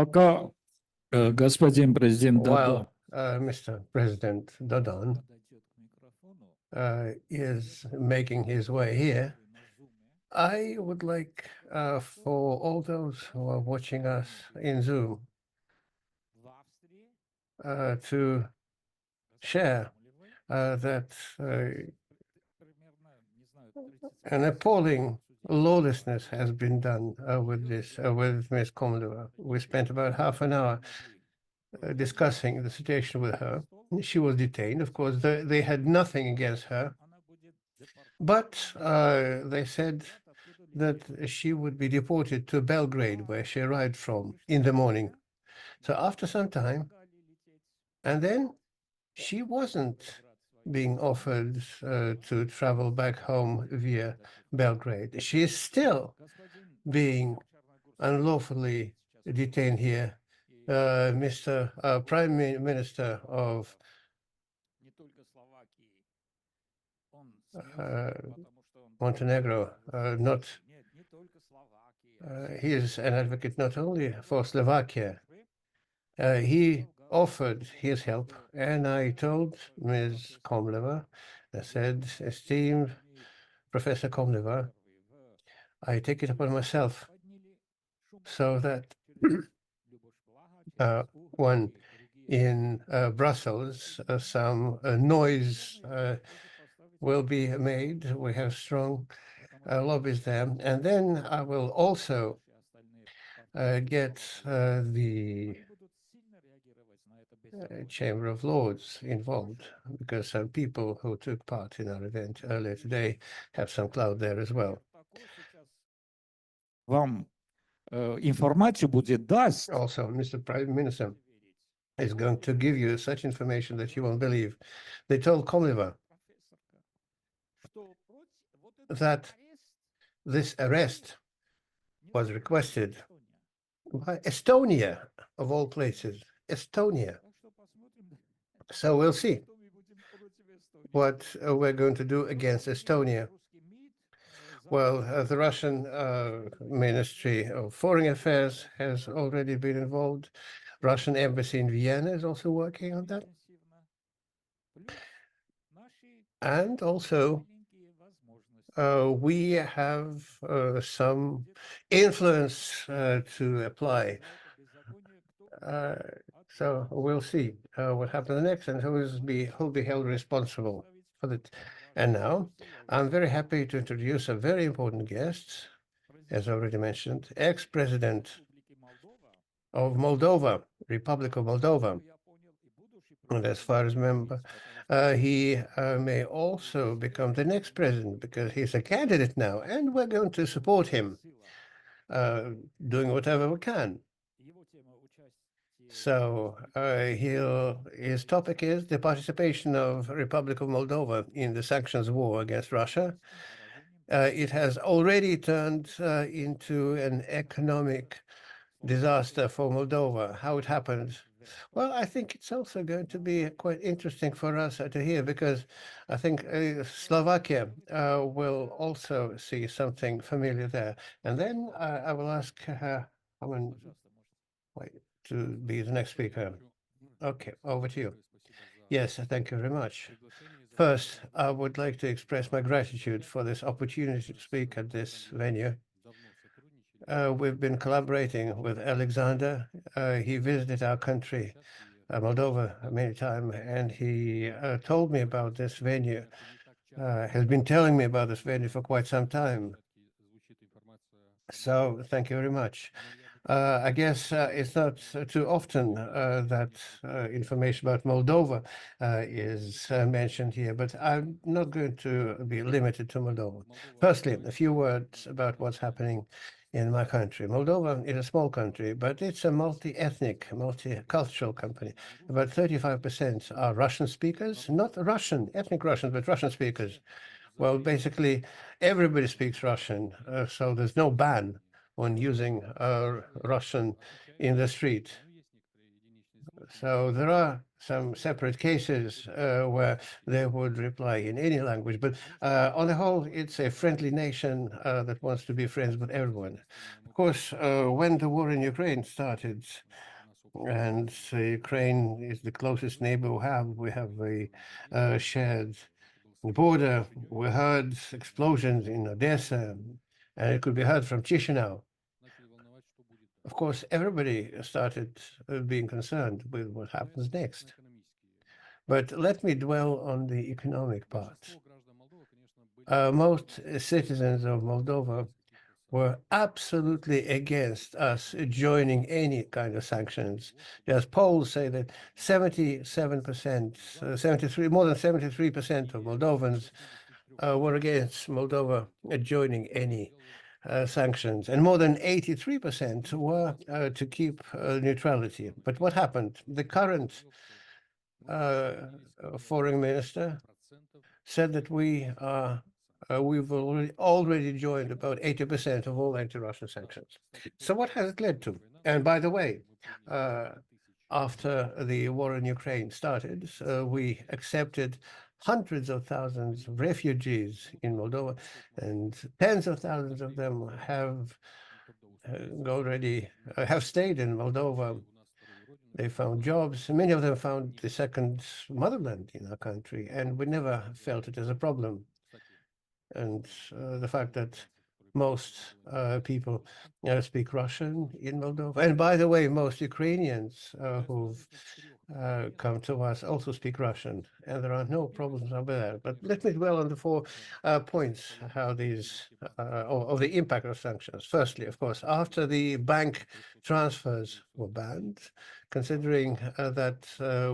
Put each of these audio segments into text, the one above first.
Пока господин президент Додон While Mr. President Dodon is making his way here, I would like for all those who are watching us in Zoom to share that an appalling lawlessness has been done with Ms. Komleva. We spent about half an hour discussing the situation with her. She was detained. Of course, they had nothing against her, but they said that she would be deported to Belgrade, where she arrived from in the morning. So after some time, and then she wasn't being offered to travel back home via Belgrade. She is still being unlawfully detained here. Mr. Prime Minister of Montenegro, he is an advocate not only for Slovakia. He offered his help, and I told Ms. Komleva, I said, esteemed Professor Komleva, I take it upon myself so that when in Brussels some noise will be made. We have strong lobbies there. And then I will also get the Chamber of Lords involved, because some people who took part in our event earlier today have some clout there as well. вам информацию будет даст. Also, Mr. Prime Minister is going to give you such information that you won't believe. They told Komleva that this arrest was requested by Estonia, of all places. Estonia. So we'll see what we're going to do against Estonia. Well, the Russian Ministry of Foreign Affairs has already been involved. Russian embassy in Vienna is also working on that. And also, we have some influence to apply. So we'll see what happens next and who'll be held responsible for that. And now I'm very happy to introduce a very important guest, as already mentioned, ex-president of Moldova, Republic of Moldova. And as far as I remember, he may also become the next president, because he's a candidate now, and we're going to support him, doing whatever we can. So his topic is the participation of Republic of Moldova in the sanctions war against Russia. It has already turned into an economic disaster for Moldova. How it happened? Well, I think it's also going to be quite interesting for us to hear, because I think Slovakia will also see something familiar there. And then I will ask to be the next speaker. Okay, over to you. Yes, thank you very much. First, I would like to express my gratitude for this opportunity to speak at this venue. We've been collaborating with Alexander. He visited our country, Moldova, many times, and he told me about this venue, has been telling me about this venue for quite some time. So thank you very much. I guess it's not too often that information about Moldova is mentioned here, but I'm not going to be limited to Moldova. Firstly, a few words about what's happening in my country. Moldova is a small country, but it's a multi-ethnic, multicultural country. About 35% are Russian speakers, not Russian, ethnic Russians, but Russian speakers. Well, basically, everybody speaks Russian, so there's no ban on using Russian in the street. So there are some separate cases where they would reply in any language, but on the whole, it's a friendly nation that wants to be friends with everyone. Of course, when the war in Ukraine started, and Ukraine is the closest neighbor we have a shared border. We heard explosions in Odessa, and it could be heard from Chisinau. Of course, everybody started being concerned with what happens next. But let me dwell on the economic part. Most citizens of Moldova were absolutely against us joining any kind of sanctions. As polls say that 77%, 73, more than 73% of Moldovans were against Moldova joining any sanctions, and more than 83% were to keep neutrality. But what happened? The current foreign minister said that we've already joined about 80% of all anti-Russian sanctions. So what has it led to? And by the way, after the war in Ukraine started, we accepted hundreds of thousands of refugees in Moldova, and tens of thousands of them have already have stayed in Moldova. They found jobs. Many of them found the second motherland in our country, and we never felt it as a problem. And the fact that most people speak Russian in Moldova. And by the way, most Ukrainians who've come to us also speak Russian, and there are no problems over there. But let me dwell on the 4 points, how these, of the impact of sanctions. Firstly, of course, after the bank transfers were banned, considering that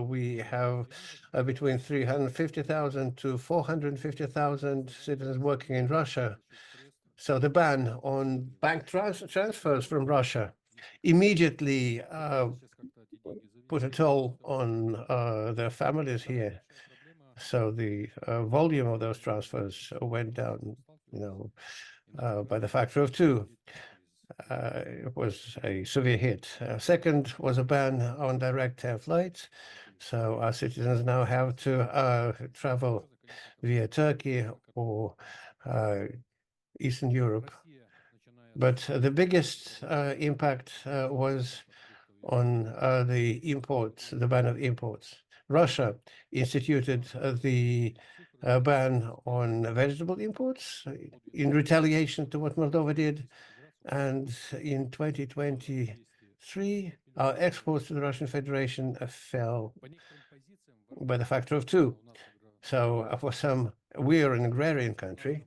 we have between 350,000 to 450,000 citizens working in Russia. So the ban on bank transfers from Russia immediately put a toll on their families here. So the volume of those transfers went down, by the factor of 2. It was a severe hit. Second was a ban on direct air flights. So our citizens now have to travel via Turkey or Eastern Europe. But the biggest impact was on the imports, the ban of imports. Russia instituted the ban on vegetable imports in retaliation to what Moldova did. And in 2023, our exports to the Russian Federation fell by the factor of 2. So for some, we are an agrarian country.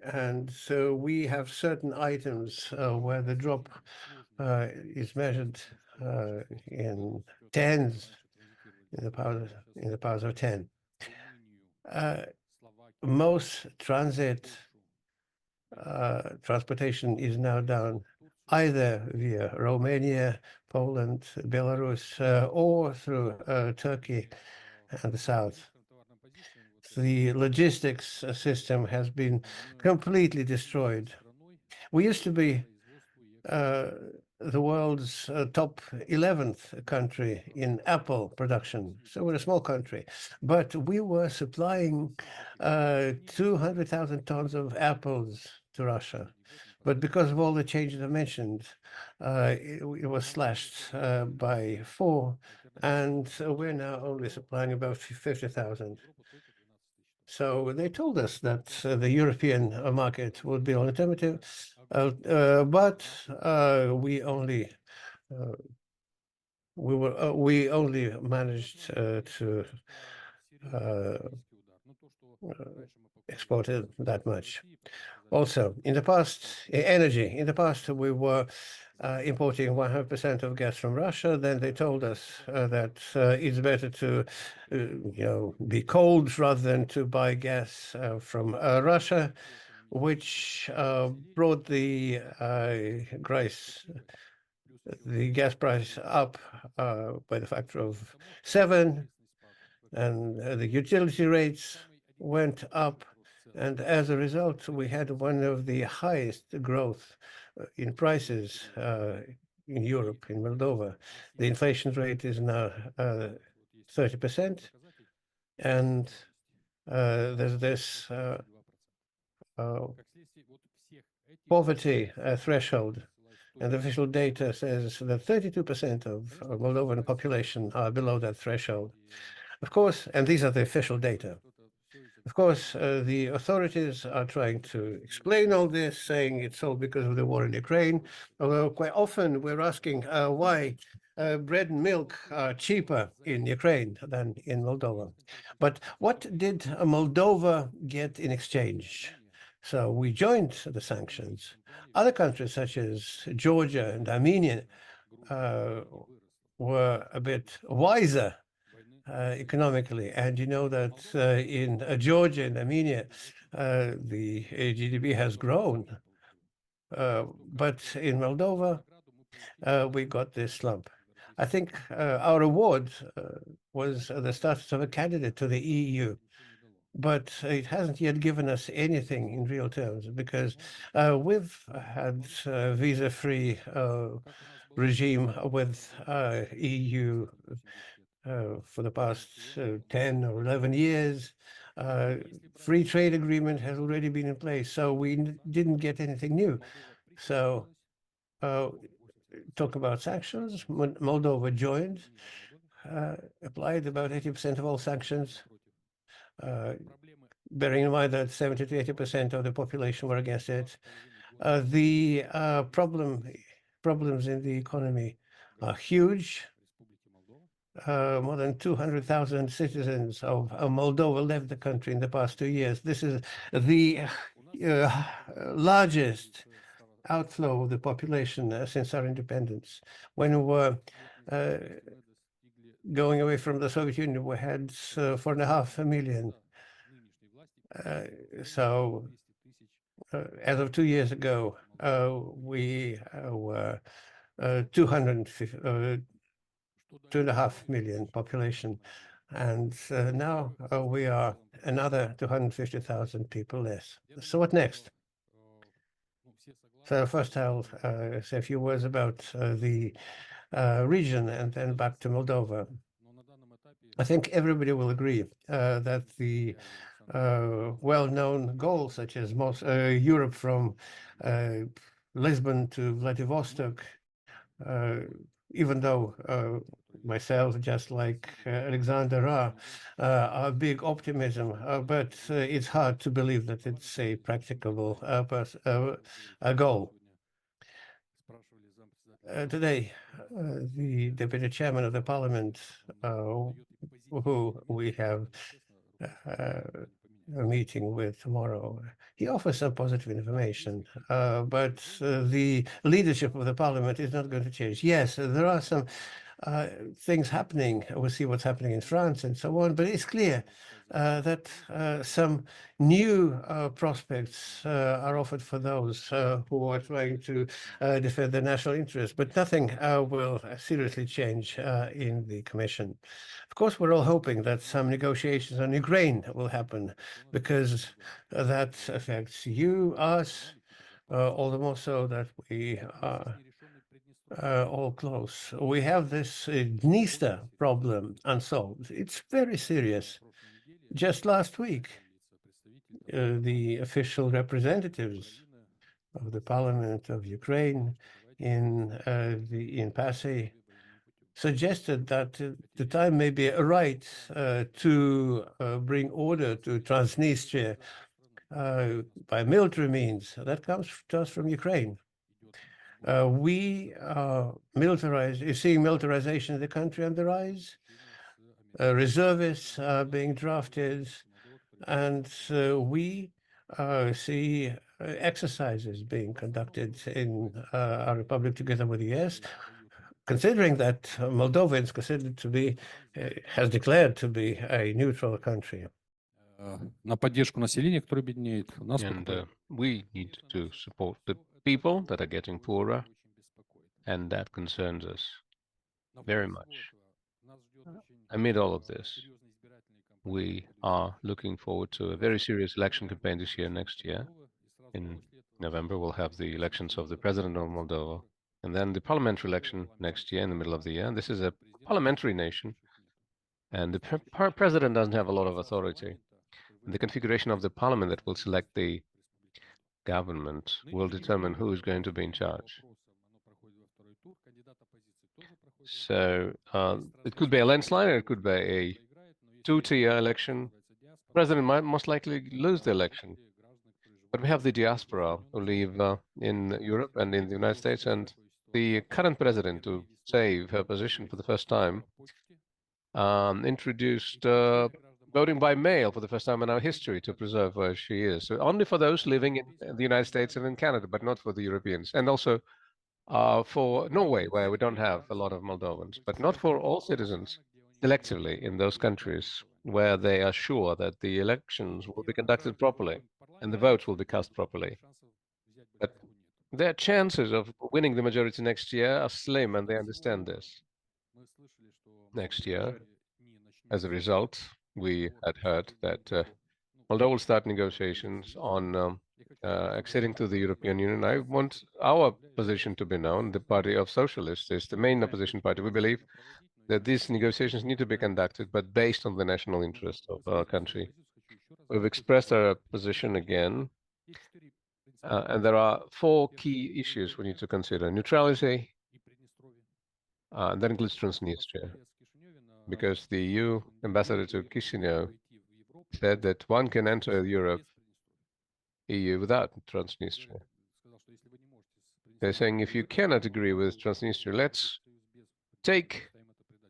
And so we have certain items where the drop is measured in tens, in the powers of 10. Most transportation is now done either via Romania, Poland, Belarus, or through Turkey and the south. The logistics system has been completely destroyed. We used to be the world's top 11th country in apple production. So we're a small country, but we were supplying 200,000 tons of apples to Russia. But because of all the changes I mentioned, it was slashed by 4, and we're now only supplying about 50,000. So they told us that the European market would be an alternative, but we only managed to export it that much. Also, in the past, energy. In the past, we were importing 100% of gas from Russia. Then they told us that it's better to, be cold rather than to buy gas from Russia, which brought the gas price up by the factor of 7, and the utility rates went up. And as a result, we had one of the highest growth in prices in Europe, in Moldova. The inflation rate is now 30%, and there's this poverty threshold, and the official data says that 32% of Moldovan population are below that threshold. Of course, and these are the official data. Of course, the authorities are trying to explain all this, saying it's all because of the war in Ukraine. Although quite often we're asking why bread and milk are cheaper in Ukraine than in Moldova. But what did Moldova get in exchange? So we joined the sanctions. Other countries such as Georgia and Armenia were a bit wiser economically. And you know that in Georgia and Armenia, the GDP has grown. But in Moldova, we got this slump. I think our award was the status of a candidate to the EU, but it hasn't yet given us anything in real terms, because we've had visa-free regime with EU for the past 10 or 11 years. Free trade agreement has already been in place, so we didn't get anything new. So talk about sanctions. Moldova joined, applied about 80% of all sanctions, bearing in mind that 70 to 80% of the population were against it. The problems in the economy are huge. More than 200,000 citizens of Moldova left the country in the past 2 years. This is the largest outflow of the population since our independence. When we were going away from the Soviet Union, we had 4.5 million. So as of 2 years ago, we were 2.5 million population, and now we are another 250,000 people less. So what next? So first I'll say a few words about the region and then back to Moldova. I think everybody will agree that the well-known goals, such as Europe from Lisbon to Vladivostok, even though myself, just like Alexander, are big optimism, but it's hard to believe that it's a practicable goal. Today, the deputy chairman of the parliament, who we have a meeting with tomorrow, he offers some positive information, but the leadership of the parliament is not going to change. Yes, there are some things happening. We'll see what's happening in France and so on, but it's clear that some new prospects are offered for those who are trying to defend their national interests, but nothing will seriously change in the Commission. Of course, we're all hoping that some negotiations on Ukraine will happen, because that affects you, us, all the more so that we are all close. We have this Dniester problem unsolved. It's very serious. Just last week, the official representatives of the Parliament of Ukraine in Passy suggested that the time may be right to bring order to Transnistria by military means. That comes to us from Ukraine. We are militarized. You're seeing militarization of the country on the rise. Reservists are being drafted, and we see exercises being conducted in our republic together with the US, considering that Moldova is considered to be, has declared to be a neutral country. На поддержку населения, которое беднеет. And we need to support the people that are getting poorer, and that concerns us very much. Amid all of this, we are looking forward to a very serious election campaign this year. Next year, in November, we'll have the elections of the president of Moldova, and then the parliamentary election next year in the middle of the year. And this is a parliamentary nation, and the president doesn't have a lot of authority. And the configuration of the parliament that will select the government will determine who is going to be in charge. So it could be a landslide, or it could be a two-tier election. President might most likely lose the election. But we have the diaspora who live in Europe and in the United States, and the current president, to save her position for the first time, introduced voting by mail for the first time in our history to preserve where she is. So only for those living in the United States and in Canada, but not for the Europeans. And also for Norway, where we don't have a lot of Moldovans, but not for all citizens selectively in those countries where they are sure that the elections will be conducted properly and the votes will be cast properly. But their chances of winning the majority next year are slim, and they understand this. Next year, as a result, we had heard that Moldova will start negotiations on acceding to the European Union. I want our position to be known. The Party of Socialists is the main opposition party. We believe that these negotiations need to be conducted, but based on the national interest of our country. We've expressed our position again, and there are 4 key issues we need to consider. Neutrality, that includes Transnistria, because the EU ambassador to Chisinau said that one can enter Europe, EU, without Transnistria. They're saying if you cannot agree with Transnistria, let's take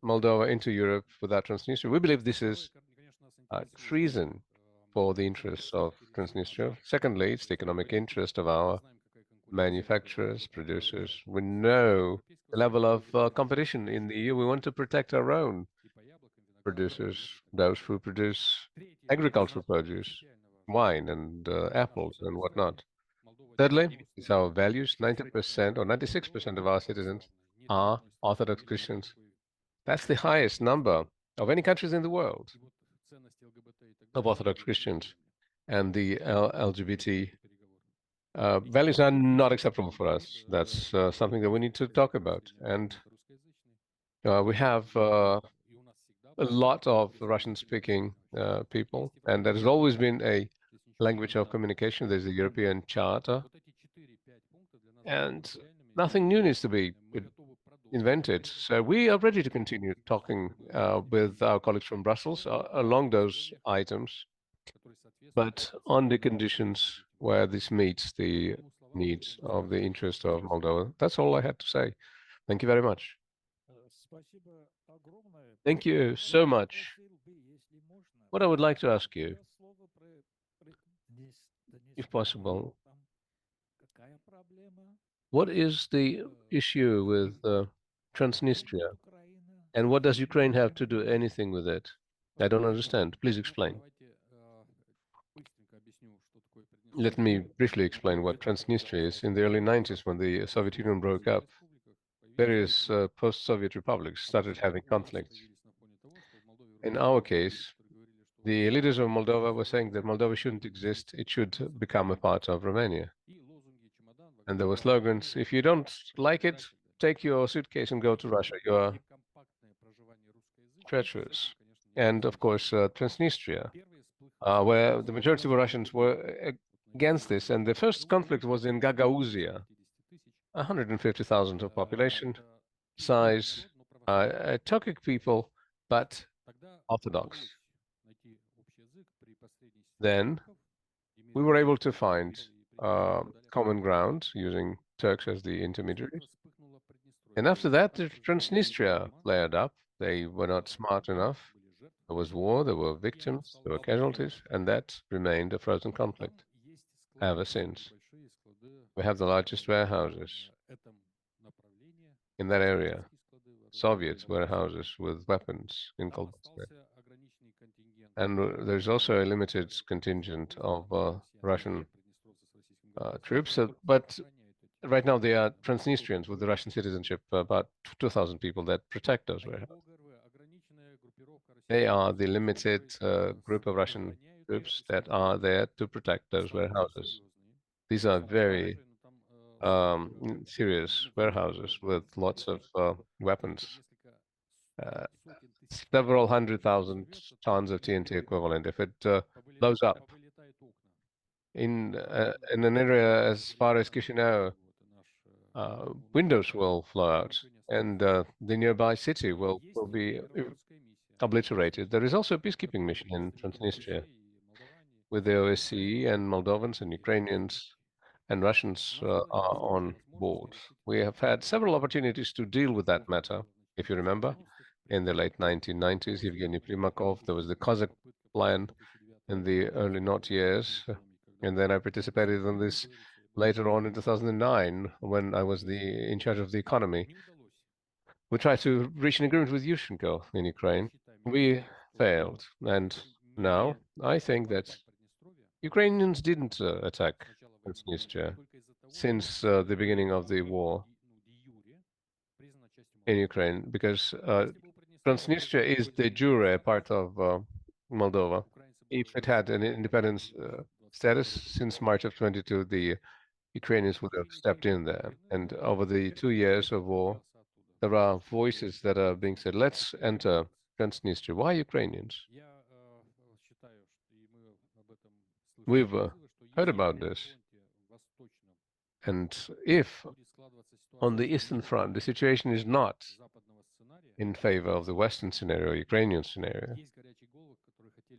Moldova into Europe without Transnistria. We believe this is treason for the interests of Transnistria. Secondly, it's the economic interest of our manufacturers, producers. We know the level of competition in the EU. We want to protect our own producers, those who produce agricultural produce, wine and apples and whatnot. Thirdly, it's our values. 90% or 96% of our citizens are Orthodox Christians. That's the highest number of any countries in the world of Orthodox Christians. And the LGBT values are not acceptable for us. That's something that we need to talk about. And we have a lot of Russian-speaking people, and there has always been a language of communication. There's the European Charter, and nothing new needs to be invented. So we are ready to continue talking with our colleagues from Brussels along those items, but on the conditions where this meets the needs of the interest of Moldova. That's all I had to say. Thank you very much. Thank you so much. What I would like to ask you, if possible, what is the issue with Transnistria, and what does Ukraine have to do anything with it? I don't understand. Please explain. Let me briefly explain what Transnistria is. In the early 90s, when the Soviet Union broke up, various post-Soviet republics started having conflicts. In our case, the leaders of Moldova were saying that Moldova shouldn't exist, it should become a part of Romania. And there were slogans, if you don't like it, take your suitcase and go to Russia, you're treacherous. And of course, Transnistria, where the majority of Russians were against this. And the first conflict was in Gagauzia, 150,000 of population size, Turkic people, but Orthodox. Then we were able to find common ground using Turks as the intermediaries. And after that, Transnistria flared up. They were not smart enough. There was war, there were victims, there were casualties, and that remained a frozen conflict ever since. We have the largest warehouses in that area, Soviet warehouses with weapons in Kolbasne. And there's also a limited contingent of Russian troops, but right now they are Transnistrians with the Russian citizenship, about 2,000 people that protect those warehouses. They are the limited group of Russian troops that are there to protect those warehouses. These are very serious warehouses with lots of weapons. Several 100,000 tons of TNT equivalent. If it blows up in an area as far as Chisinau, windows will flow out, and the nearby city will be obliterated. There is also a peacekeeping mission in Transnistria with the OSCE, and Moldovans and Ukrainians and Russians are on board. We have had several opportunities to deal with that matter. If you remember, in the late 1990s, Evgeny Primakov, there was the Cossack plan in the early naught years, and then I participated in this later on in 2009 when I was in charge of the economy. We tried to reach an agreement with Yushchenko in Ukraine. We failed, and now I think that Ukrainians didn't attack Transnistria since the beginning of the war in Ukraine, because Transnistria is de jure part of Moldova. If it had an independence status since March of 22, the Ukrainians would have stepped in there. And over the 2 years of war, there are voices that are being said, let's enter Transnistria. Why Ukrainians? We've heard about this. And if on the Eastern Front the situation is not in favor of the Western scenario, Ukrainian scenario,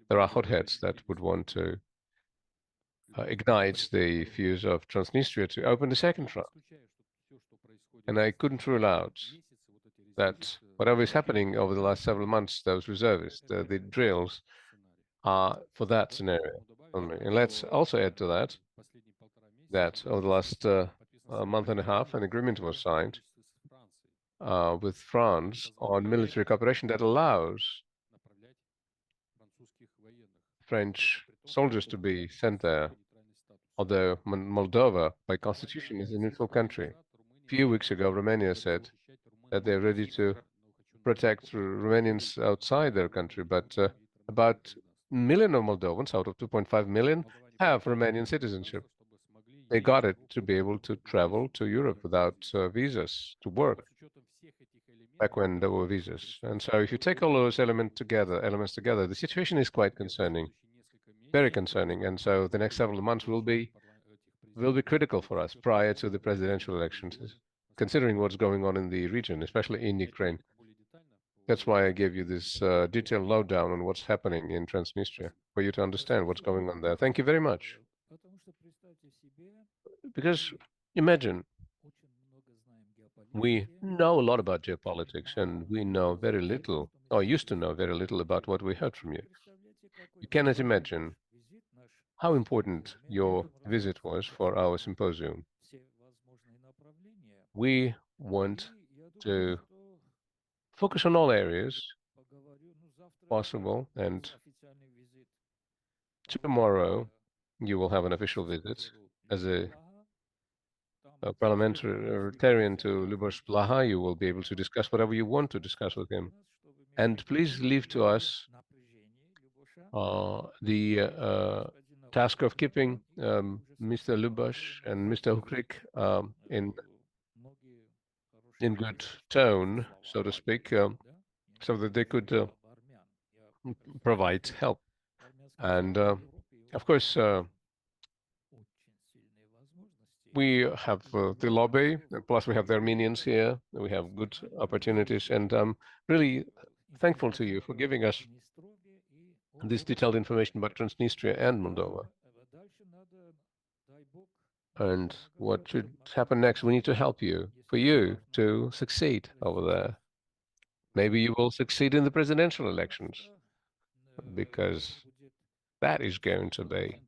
there are hotheads that would want to ignite the fuse of Transnistria to open the second front. And I couldn't rule out that whatever is happening over the last several months, those reservists, the drills, are for that scenario only. And let's also add to that over the last month and a half, an agreement was signed with France on military cooperation that allows French soldiers to be sent there, although Moldova, by constitution, is a neutral country. A few weeks ago, Romania said that they're ready to protect Romanians outside their country, but about 1 million of Moldovans out of 2.5 million have Romanian citizenship. They got it to be able to travel to Europe without visas to work, back when there were visas. And so if you take all those elements together, the situation is quite concerning, very concerning. And so the next several months will be critical for us prior to the presidential elections, considering what's going on in the region, especially in Ukraine. That's why I gave you this detailed lowdown on what's happening in Transnistria, for you to understand what's going on there. Thank you very much. Because imagine, we know a lot about geopolitics, and we know very little, or used to know very little, about what we heard from you. You cannot imagine how important your visit was for our symposium. We want to focus on all areas possible, and tomorrow you will have an official visit as a parliamentarian to Lubos Blaha. You will be able to discuss whatever you want to discuss with him. And please leave to us the task of keeping Mr. Lubos and Mr. Hukrik in good tone, so to speak, so that they could provide help. And of course, we have the lobby, plus we have the Armenians here. We have good opportunities, and I'm really thankful to you for giving us this detailed information about Transnistria and Moldova. And what should happen next? We need to help you, for you to succeed over there. Maybe you will succeed in the presidential elections, because that is going to be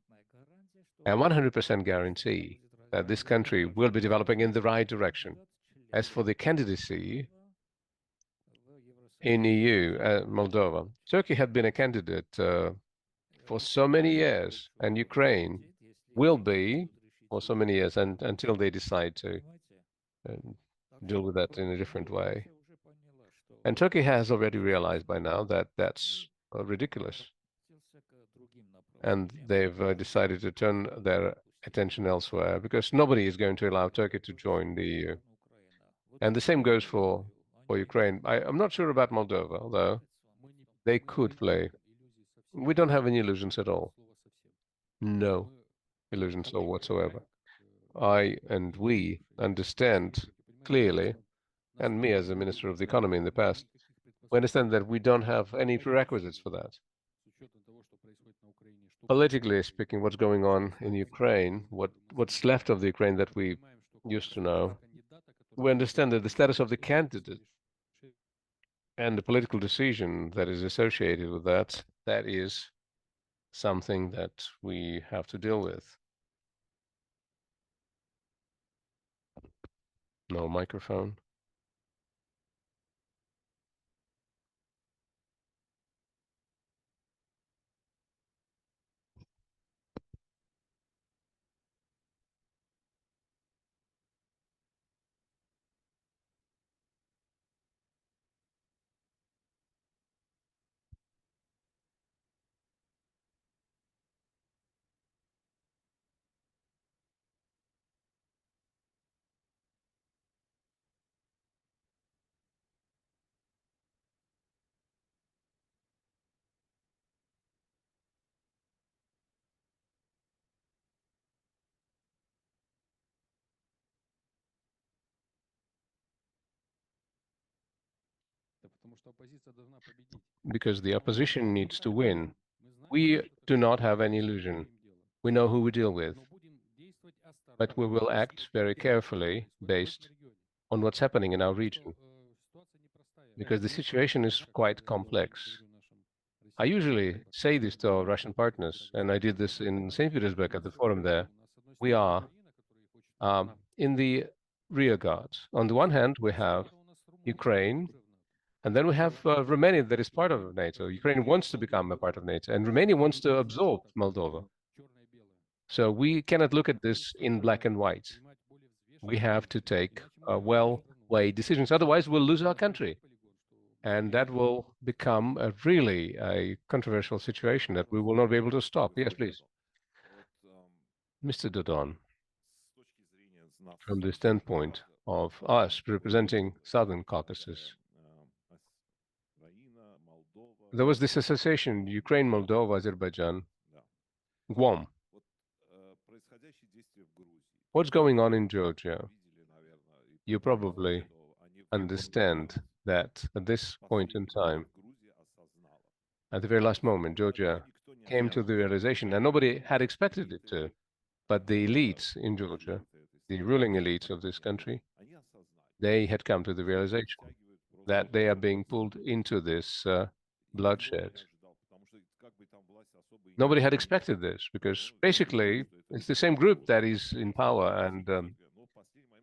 a 100% guarantee that this country will be developing in the right direction. As for the candidacy in EU, Moldova, Turkey had been a candidate for so many years, and Ukraine will be for so many years, and until they decide to deal with that in a different way. And Turkey has already realized by now that that's ridiculous. And they've decided to turn their attention elsewhere because nobody is going to allow Turkey to join the EU. And the same goes for Ukraine. I'm not sure about Moldova, although they could play. We don't have any illusions at all. No illusions at all whatsoever. I and we understand clearly, and me as a Minister of the Economy in the past, we understand that we don't have any prerequisites for that. Politically speaking, what's going on in Ukraine, what's left of the Ukraine that we used to know, we understand that the status of the candidate and the political decision that is associated with that, that is something that we have to deal with. No microphone. Because the opposition needs to win. We do not have any illusion. We know who we deal with. But we will act very carefully based on what's happening in our region. Because the situation is quite complex. I usually say this to our Russian partners, and I did this in St. Petersburg at the forum there. We are in the rear guard. On the one hand, we have Ukraine, and then we have Romania that is part of NATO. Ukraine wants to become a part of NATO, and Romania wants to absorb Moldova. So we cannot look at this in black and white. We have to take well-weighed decisions. Otherwise, we'll lose our country. And that will become really a controversial situation that we will not be able to stop. Yes, please. Mr. Dodon, from the standpoint of us representing Southern Caucasus, there was this association, Ukraine, Moldova, Azerbaijan, Guam. What's going on in Georgia? You probably understand that at this point in time, at the very last moment, Georgia came to the realization, and nobody had expected it to, but the elites in Georgia, the ruling elites of this country, they had come to the realization that they are being pulled into this bloodshed. Nobody had expected this because basically it's the same group that is in power, and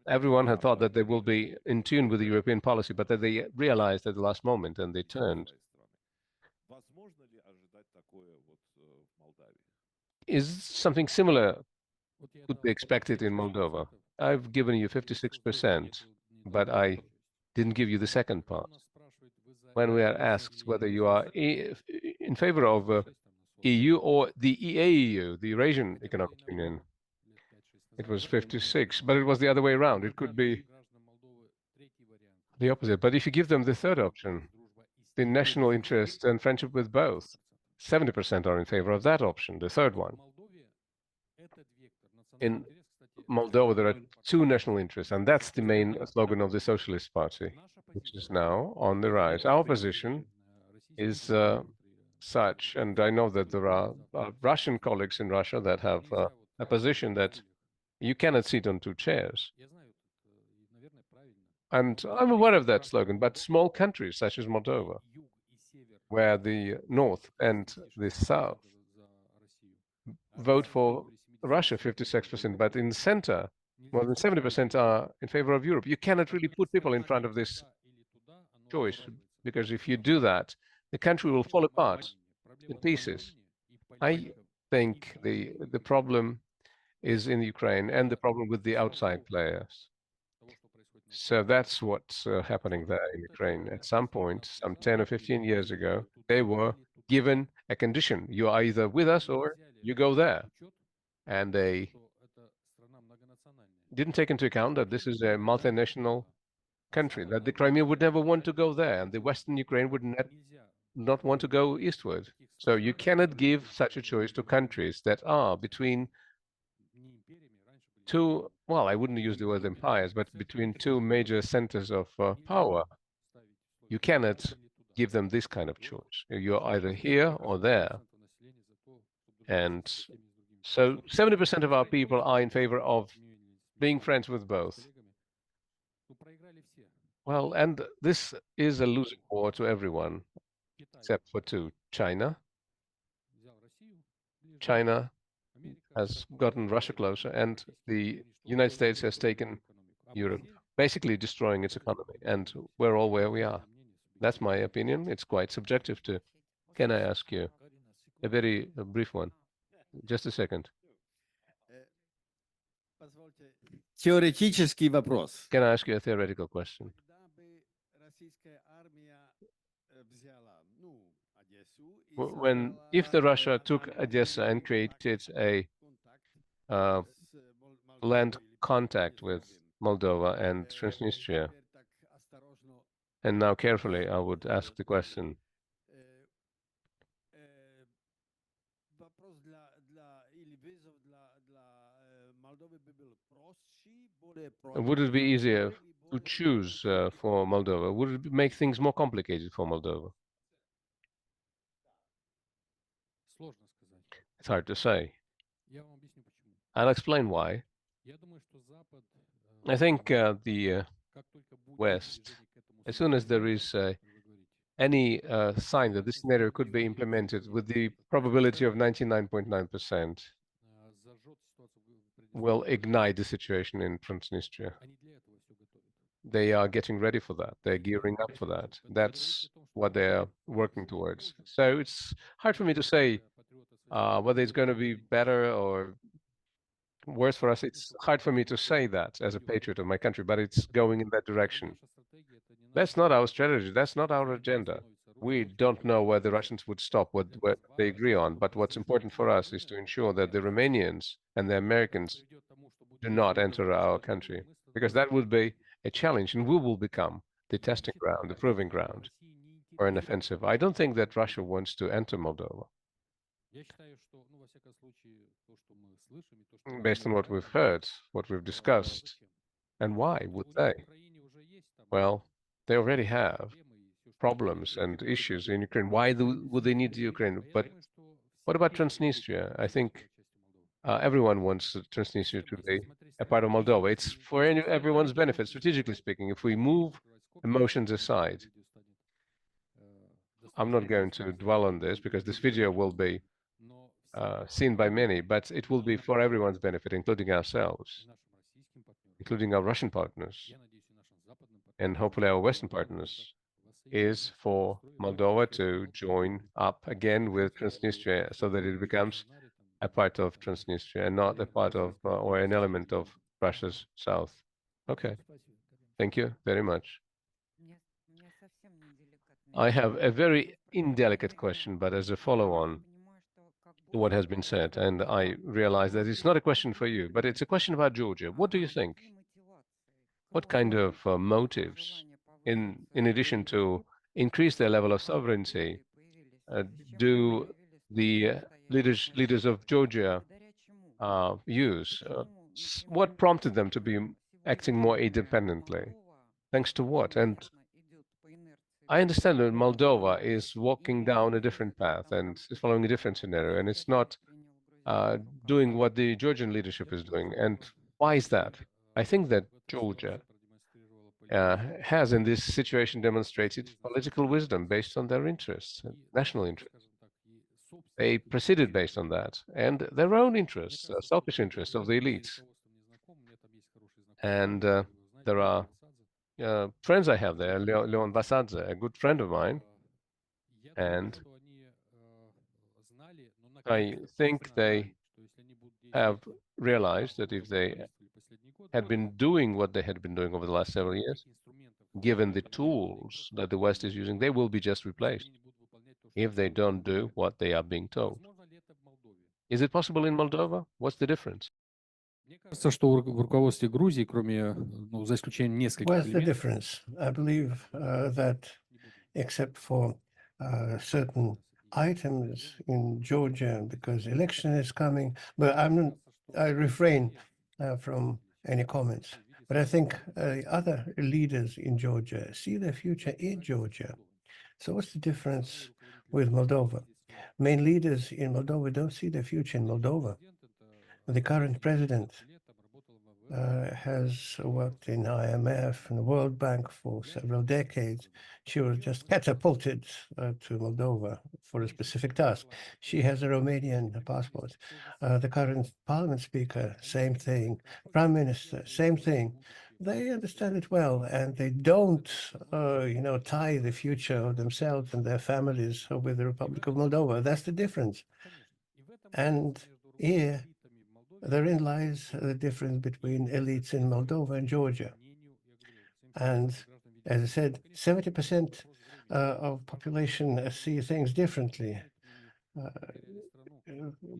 everyone had thought that they will be in tune with the European policy, but that they realized at the last moment and they turned. Is something similar could be expected in Moldova? I've given you 56%, but I didn't give you the second part. When we are asked whether you are in favor of EU or the EAEU, the Eurasian Economic Union, it was 56, but it was the other way around. It could be the opposite. But if you give them the third option, the national interest and friendship with both, 70% are in favor of that option, the third one. In Moldova, there are two national interests, and that's the main slogan of the Socialist Party, which is now on the rise. Our position is such, and I know that there are Russian colleagues in Russia that have a position that you cannot sit on two chairs. And I'm aware of that slogan, but small countries such as Moldova, where the north and the south vote for Russia, 56%, but in the center, more than 70% are in favor of Europe. You cannot really put people in front of this choice, because if you do that, the country will fall apart in pieces. I think the problem is in Ukraine and the problem with the outside players. So that's what's happening there in Ukraine. At some point, some 10 or 15 years ago, they were given a condition. You are either with us or you go there. And they didn't take into account that this is a multinational country, that the Crimea would never want to go there, and the Western Ukraine would not want to go eastward. So you cannot give such a choice to countries that are between two, well, I wouldn't use the word empires, but between two major centers of power. You cannot give them this kind of choice. You're either here or there. And so 70% of our people are in favor of being friends with both. Well, and this is a losing war to everyone, except for two. China has gotten Russia closer, and the United States has taken Europe, basically destroying its economy, and we're all where we are. That's my opinion. It's quite subjective too. Can I ask you a very brief one? Just a second. Теоретический вопрос. Can I ask you a theoretical question? If the Russia took Odessa and created a land contact with Moldova and Transnistria, and now carefully I would ask the question, would it be easier to choose for Moldova? Would it make things more complicated for Moldova? It's hard to say. I'll explain why. I think the West, as soon as there is any sign that this scenario could be implemented with the probability of 99.9%, will ignite the situation in Transnistria. They are getting ready for that. They're gearing up for that. That's what they're working towards. So it's hard for me to say whether it's going to be better or worse for us. It's hard for me to say that as a patriot of my country, but it's going in that direction. That's not our strategy. That's not our agenda. We don't know where the Russians would stop, what they agree on. But what's important for us is to ensure that the Romanians and the Americans do not enter our country, because that would be a challenge, and we will become the testing ground, the proving ground for an offensive. I don't think that Russia wants to enter Moldova. Based on what we've heard, what we've discussed, and why would they? Well, they already have problems and issues in Ukraine. Why would they need Ukraine? But what about Transnistria? I think everyone wants Transnistria to be a part of Moldova. It's for everyone's benefit, strategically speaking. If we move emotions aside, I'm not going to dwell on this because this video will be seen by many, but it will be for everyone's benefit, including ourselves, including our Russian partners, and hopefully our Western partners, is for Moldova to join up again with Transnistria so that it becomes a part of Transnistria and not a part of or an element of Russia's south. Okay. Thank you very much. I have a very indelicate question, but as a follow-on to what has been said, and I realize that it's not a question for you, but it's a question about Georgia. What do you think? What kind of motives, in addition to increase their level of sovereignty, do the leaders of Georgia use? What prompted them to be acting more independently? Thanks to what? And I understand that Moldova is walking down a different path and is following a different scenario, and it's not doing what the Georgian leadership is doing. And why is that? I think that Georgia has, in this situation, demonstrated political wisdom based on their interests, national interests. They proceeded based on that, and their own interests, selfish interests of the elites. And there are friends I have there, Leon Basadze, a good friend of mine, and I think they have realized that if they had been doing what they had been doing over the last several years, given the tools that the West is using, they will be just replaced if they don't do what they are being told. Is it possible in Moldova? What's the difference? Мне кажется, что в руководстве Грузии, кроме, ну, за исключением нескольких Where's the элементов, difference? I believe that except for certain items in Georgia, because election is coming, but I refrain from any comments. But I think other leaders in Georgia see their future in Georgia. So what's the difference with Moldova? Main leaders in Moldova don't see their future in Moldova. The current president has worked in IMF and the World Bank for several decades. She was just catapulted to Moldova for a specific task. She has a Romanian passport. The current parliament speaker, same thing. Prime minister, same thing. They understand it well, and they don't, tie the future of themselves and their families with the Republic of Moldova. That's the difference. And here, therein lies the difference between elites in Moldova and Georgia. And as I said, 70% of population see things differently.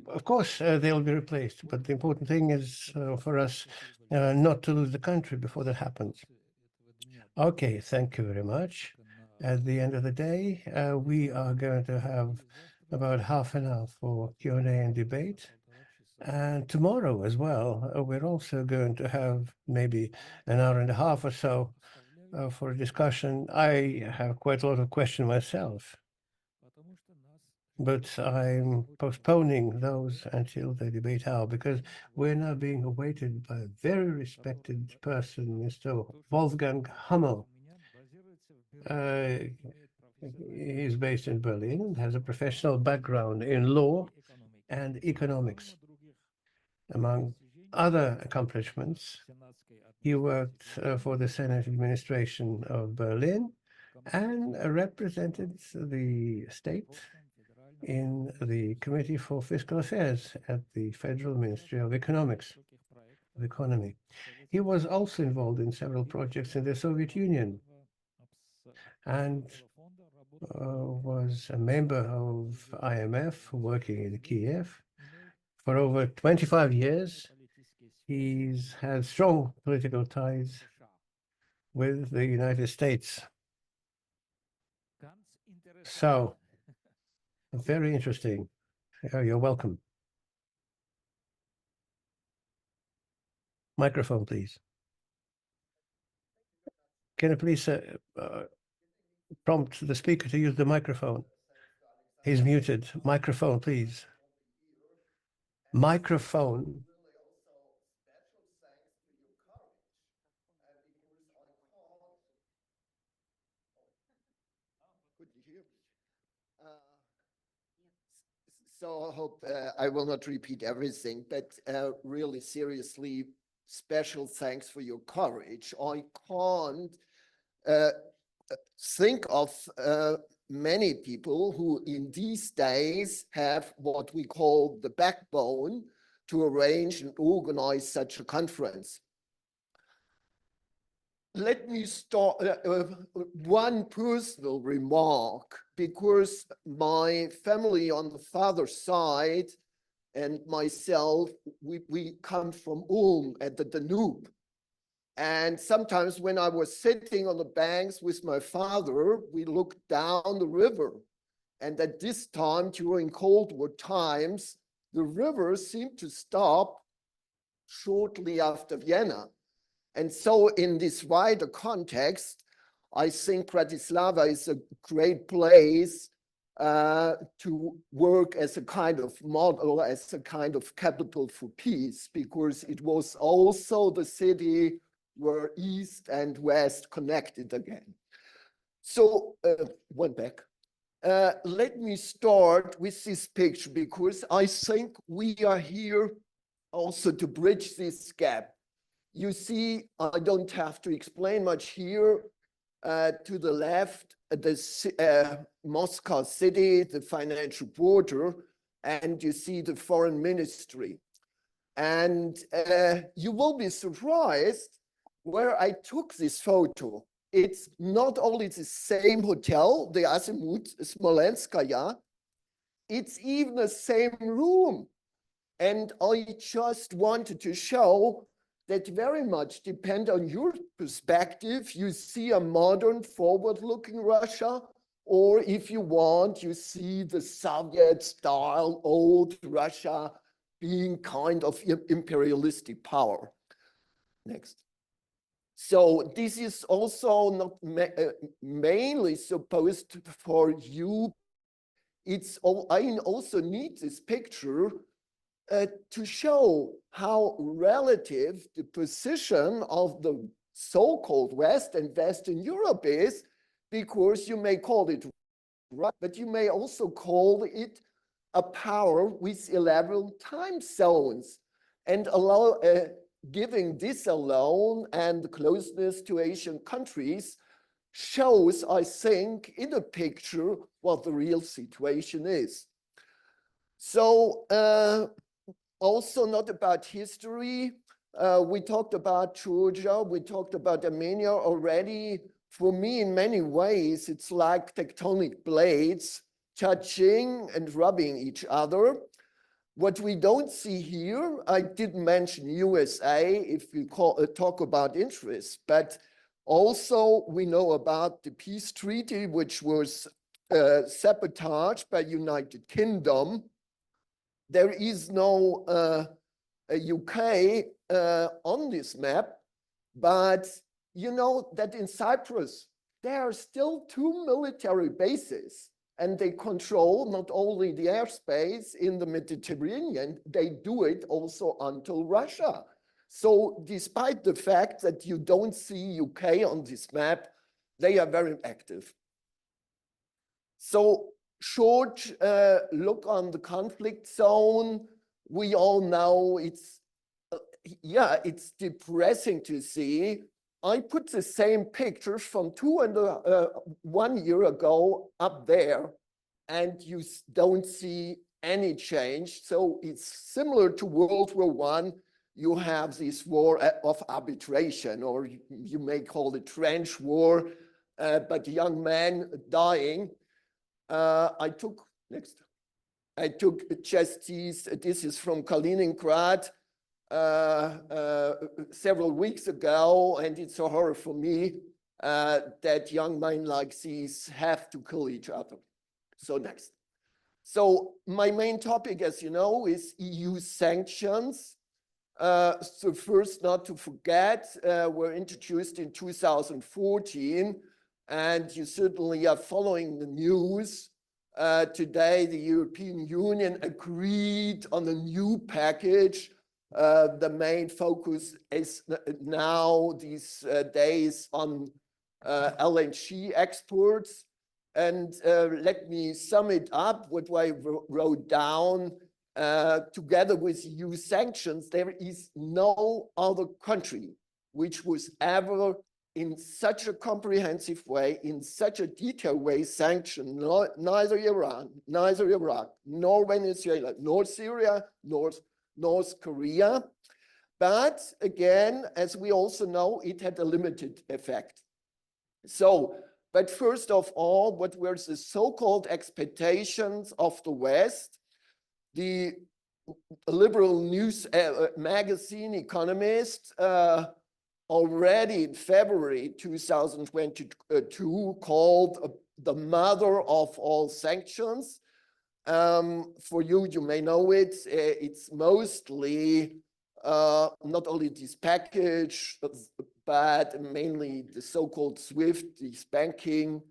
Of course, they'll be replaced, but the important thing is for us not to lose the country before that happens. Okay, thank you very much. At the end of the day, we are going to have about half an hour for Q&A and debate. And tomorrow as well, we're also going to have maybe an hour and a half or so for a discussion. I have quite a lot of questions myself, but I'm postponing those until the debate hour because we're now being awaited by a very respected person, Mr. Wolfgang Hummel. He's based in Berlin and has a professional background in law and economics. Among other accomplishments, he worked for the Senate administration of Berlin and represented the state in the Committee for Fiscal Affairs at the Federal Ministry of Economy. He was also involved in several projects in the Soviet Union and was a member of IMF working in Kiev. For over 25 years, he's had strong political ties with the United States. So, very interesting. You're welcome. Microphone, please. Can I please prompt the speaker to use the microphone? He's muted. Microphone, please. Microphone. So I hope I will not repeat everything, but really seriously, special thanks for your courage. I can't think of many people who in these days have what we call the backbone to arrange and organize such a conference. Let me start one personal remark, because my family on the father's side and myself, we come from Ulm at the Danube. And sometimes when I was sitting on the banks with my father, we looked down the river. And at this time, during Cold War times, the river seemed to stop shortly after Vienna. And so in this wider context, I think Bratislava is a great place to work as a kind of model, as a kind of capital for peace, because it was also the city where East and West connected again. So one back. Let me start with this picture, because I think we are here also to bridge this gap. You see, I don't have to explain much here. To the left, the Moscow city, the financial border, and you see the foreign ministry. And you will be surprised where I took this photo. It's not only the same hotel, the Azimut Smolenskaya, it's even the same room. And I just wanted to show that very much depend on your perspective. You see a modern, forward-looking Russia, or if you want, you see the Soviet-style old Russia being kind of imperialistic power. Next. So this is also not mainly supposed for you. I also need this picture to show how relative the position of the so-called West and Western Europe is, because you may call it right, but you may also call it a power with 11 time zones, and allow giving this alone and the closeness to Asian countries shows, I think, in a picture what the real situation is. So also not about history. We talked about Georgia, we talked about Armenia already. For me, in many ways, it's like tectonic plates touching and rubbing each other. What we don't see here, I didn't mention USA if we talk about interests, but also we know about the peace treaty, which was sabotaged by United Kingdom. There is no UK on this map, but you know that in Cyprus, there are still 2 military bases, and they control not only the airspace in the Mediterranean, they do it also until Russia. So despite the fact that you don't see UK on this map, they are very active. So short look on the conflict zone. We all know it's depressing to see. I put the same pictures from 1 year ago up there, and you don't see any change. So it's similar to World War I. You have this war of arbitration, or you may call it trench war, but young men dying. I took just this is from Kaliningrad several weeks ago, and it's a horror for me that young men like these have to kill each other. So next. So my main topic, as you know, is EU sanctions. So first, not to forget, were introduced in 2014, and you certainly are following the news. Today, the European Union agreed on a new package. The main focus is now these days on LNG exports. And let me sum it up, what I wrote down. Together with EU sanctions, there is no other country which was ever in such a comprehensive way, in such a detailed way sanctioned, neither Iran, neither Iraq, nor Venezuela, nor Syria, nor North Korea. But again, as we also know, it had a limited effect. So, but first of all, what were the so-called expectations of the West? The liberal news magazine Economist already in February 2022 called the mother of all sanctions. For you, you may know it. It's mostly not only this package, but mainly the so-called SWIFT, this banking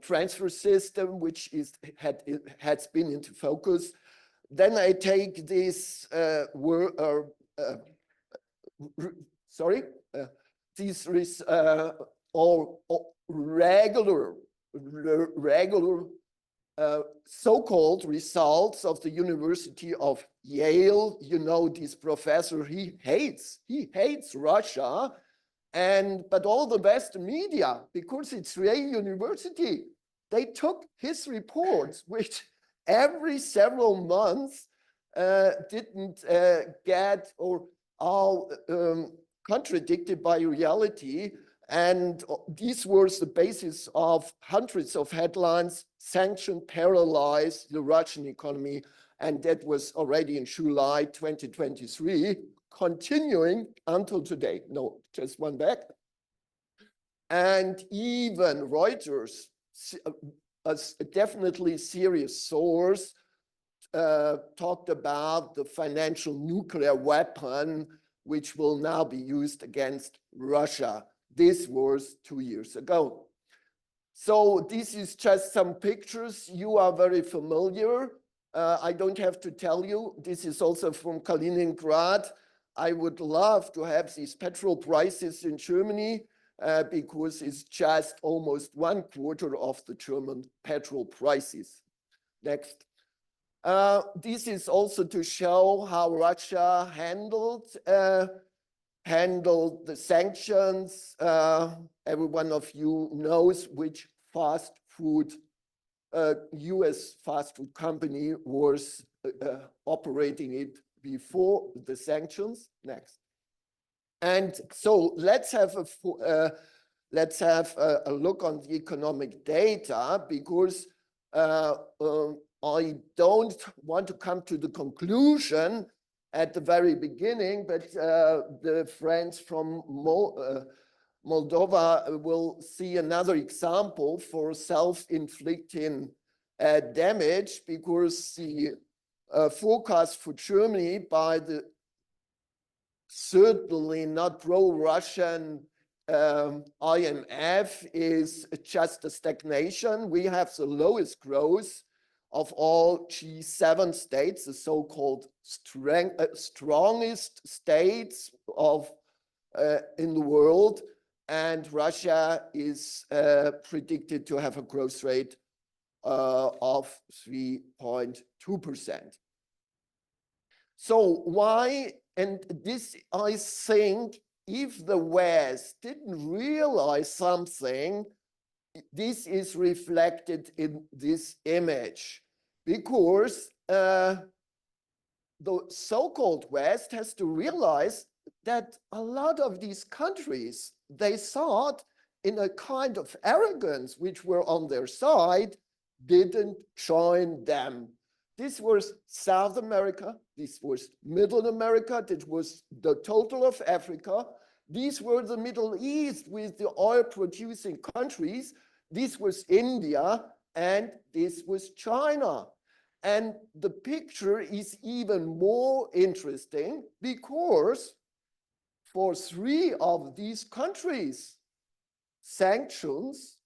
transfer system, which has been into focus. Then I take this these regular so-called results of the University of Yale. You know, this professor, he hates Russia, but all the Western media, because it's Yale University, they took his reports, which every several months didn't get or are contradicted by reality. And this was the basis of hundreds of headlines: sanction paralyzed the Russian economy, And that was already in July 2023, continuing until today. No, just one back. And even Reuters, a definitely serious source, talked about the financial nuclear weapon, which will now be used against Russia. This was 2 years ago. So this is just some pictures. You are very familiar. I don't have to tell you. This is also from Kaliningrad. I would love to have these petrol prices in Germany because it's just almost 1/4 of the German petrol prices. Next. This is also to show how Russia handled the sanctions. Every one of you knows which US fast food company was operating it before the sanctions. Next. And so let's have a look on the economic data, because I don't want to come to the conclusion at the very beginning, but the friends from Moldova will see another example for self-inflicting damage, because the forecast for Germany by the certainly not pro-Russian IMF is just a stagnation. We have the lowest growth of all G7 states, the so-called strongest states in the world, and Russia is predicted to have a growth rate of 3.2%. So why? And this, I think, if the West didn't realize something, this is reflected in this image, because the so-called West has to realize that a lot of these countries, they thought in a kind of arrogance, which were on their side, didn't join them. This was South America, this was Middle America, that was the total of Africa. These were the Middle East with the oil-producing countries. This was India, and this was China. And the picture is even more interesting because for 3 of these countries, sanctions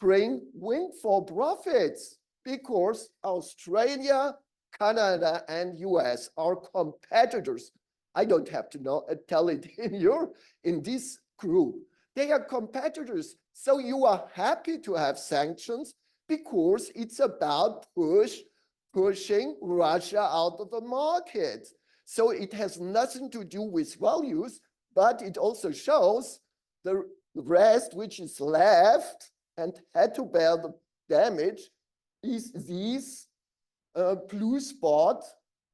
bring windfall profits, because Australia, Canada, and US are competitors. I don't have to tell it in this group. They are competitors. So you are happy to have sanctions because it's about pushing Russia out of the market. So it has nothing to do with values, but it also shows the rest, which is left and had to bear the damage, is these blue spot,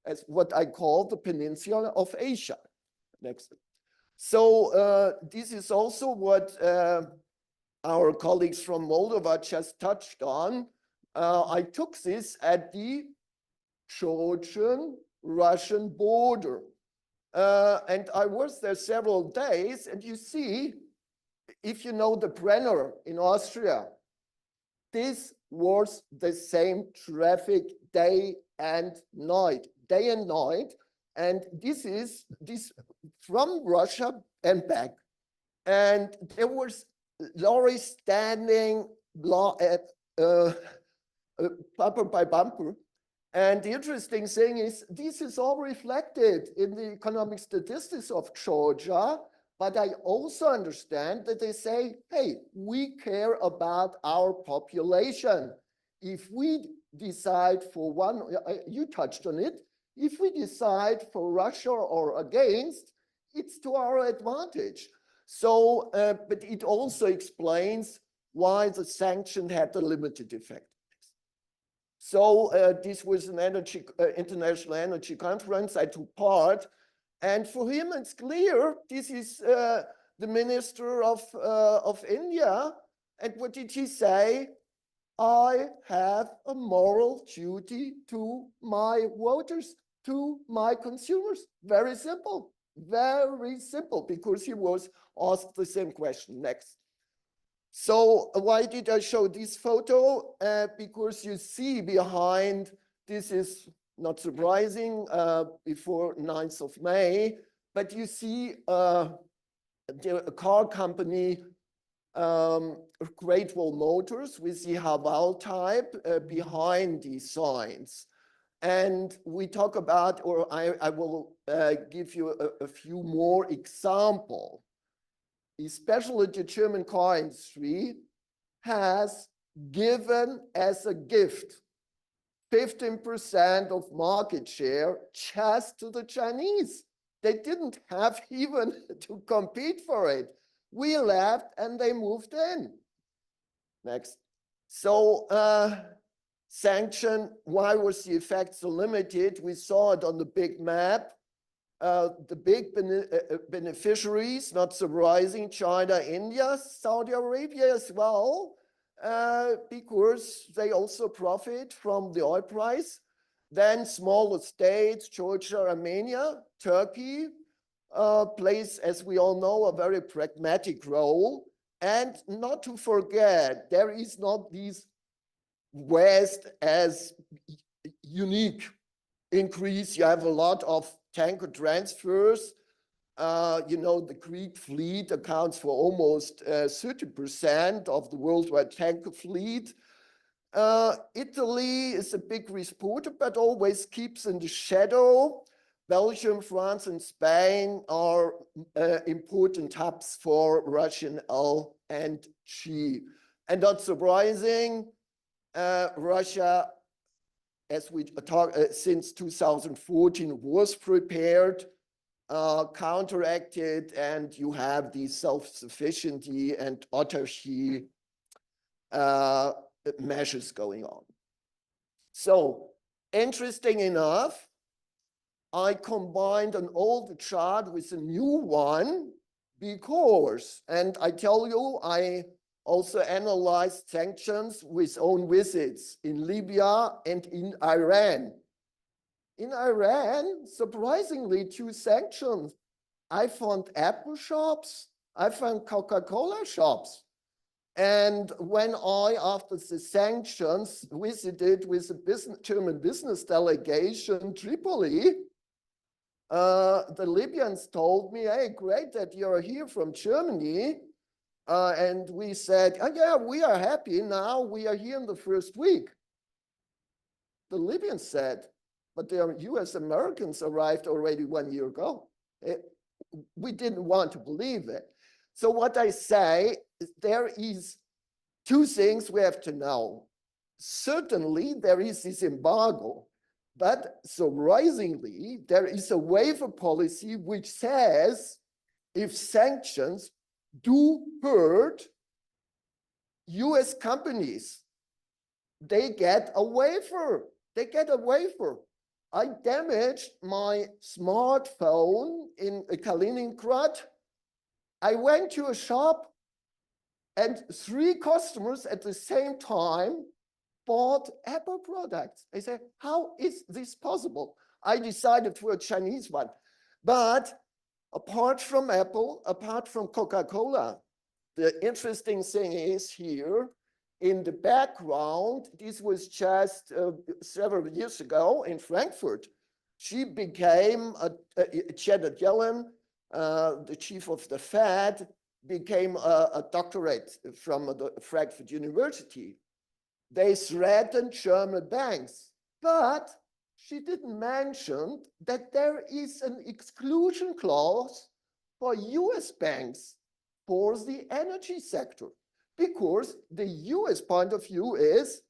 as what I call the Peninsula of Asia. Next. So this is also what our colleagues from Moldova just touched on. I took this at the Georgian-Russian border. And I was there several days, and you see, if you know the Brenner in Austria, this was the same traffic day and night. And this is from Russia and back. And there was lorries standing bumper by bumper. And the interesting thing is, this is all reflected in the economic statistics of Georgia. But I also understand that they say, hey, we care about our population. If we decide for one, you touched on it, if we decide for Russia or against, it's to our advantage. So, but it also explains why the sanction had a limited effect. So this was an international energy conference. I took part. And for him, it's clear, this is the minister of India. And what did he say? I have a moral duty to my voters, to my consumers. Very simple, because he was asked the same question. Next. So why did I show this photo? Because you see behind, this is not surprising, before 9th of May, but you see the car company, Great Wall Motors with the Haval type behind these signs. And we talk about, or I will give you a few more examples. Especially the German car industry has given as a gift 15% of market share just to the Chinese. They didn't have even to compete for it. We left and they moved in. Next. So sanction, why was the effect so limited? We saw it on the big map. The big beneficiaries, not surprising, China, India, Saudi Arabia as well, because they also profit from the oil price. Then smaller states, Georgia, Armenia, Turkey, plays, as we all know, a very pragmatic role. And not to forget, there is not this West as unique increase. You have a lot of tanker transfers. You know, the Greek fleet accounts for almost 30% of the worldwide tanker fleet. Italy is a big exporter, but always keeps in the shadow. Belgium, France, and Spain are important hubs for Russian LNG. And not surprising, Russia, as we talk since 2014, was prepared, counteracted, and you have the self-sufficiency and autarky measures going on. So, interesting enough, I combined an old chart with a new one because, and I tell you, I also analyzed sanctions with own visits in Libya and in Iran. In Iran, surprisingly, 2 sanctions. I found Apple shops, I found Coca-Cola shops. And when I, after the sanctions, visited with a German business delegation Tripoli, the Libyans told me, hey, great that you're here from Germany. And we said, oh, yeah, we are happy now. We are here in the first week. The Libyans said, but the US Americans arrived already 1 year ago. We didn't want to believe it. So what I say is there is 2 things we have to know. Certainly there is this embargo, but surprisingly, there is a waiver policy which says if sanctions do hurt US companies, they get a waiver. They get a waiver. I damaged my smartphone in Kaliningrad. I went to a shop and 3 customers at the same time bought Apple products. I said, how is this possible? I decided for a Chinese one. But apart from Apple, apart from Coca-Cola, the interesting thing is here, in the background, this was just several years ago in Frankfurt. She became, Janet Yellen, the chief of the Fed, became a doctorate from the Frankfurt University. They threatened German banks, but she didn't mention that there is an exclusion clause for US banks for the energy sector, because the US point of view is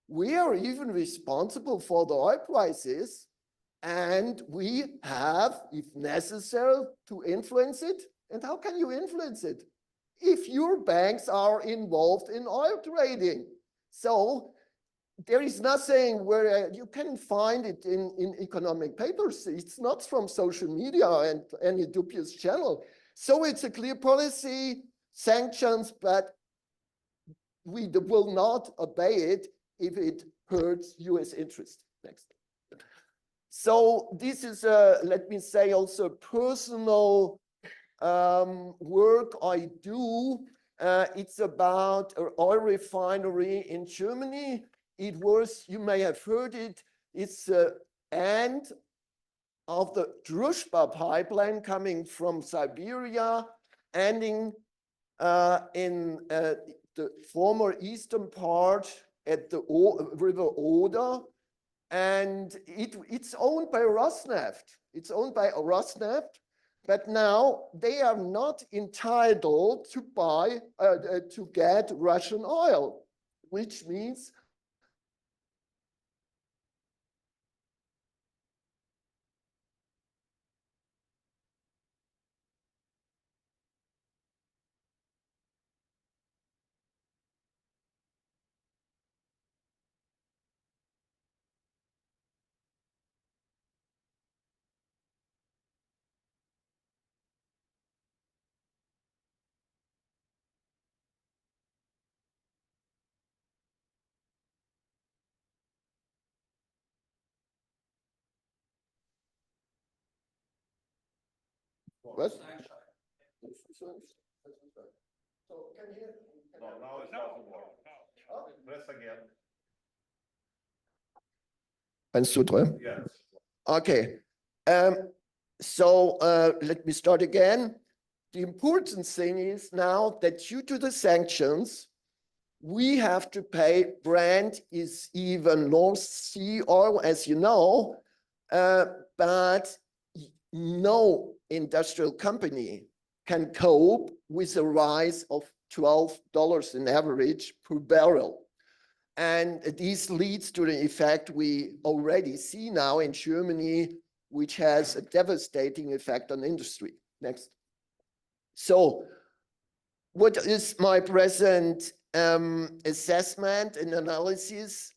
we are even responsible for the oil prices and we have, if necessary, to influence it. And how can you influence it? If your banks are involved in oil trading. So there is nothing where you can find it in economic papers. It's not from social media and any dubious channel. So it's a clear policy, sanctions, but we will not obey it if it hurts US interest. Next. So this is, let me say, also personal work I do. It's about an oil refinery in Germany. It was, you may have heard it, it's the end of the Druzhba pipeline coming from Siberia, ending in the former eastern part at the River Oder. And it's owned by Rosneft. It's owned by Rosneft. But now they are not entitled to buy, to get Russian oil, which means what? So can you? No, now it doesn't work. Press again. And Sutra. Yes. Okay. So let me start again. The important thing is now that due to the sanctions, we have to pay. Brent is even North Sea oil, as you know, but no industrial company can cope with a rise of $12 in average per barrel. And this leads to the effect we already see now in Germany, which has a devastating effect on industry. Next. So what is my present assessment and analysis?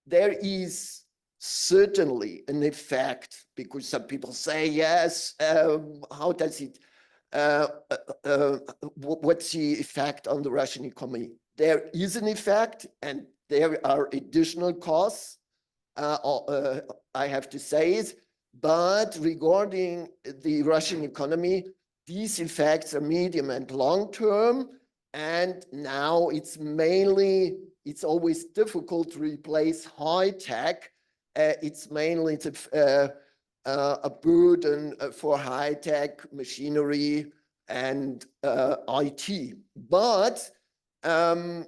There is certainly an effect, because some people say, yes, how does it, what's the effect on the Russian economy? There is an effect, and there are additional costs, I have to say it, but regarding the Russian economy, these effects are medium and long term, and now it's mainly, it's always difficult to replace high tech. It's mainly a burden for high tech machinery and IT. But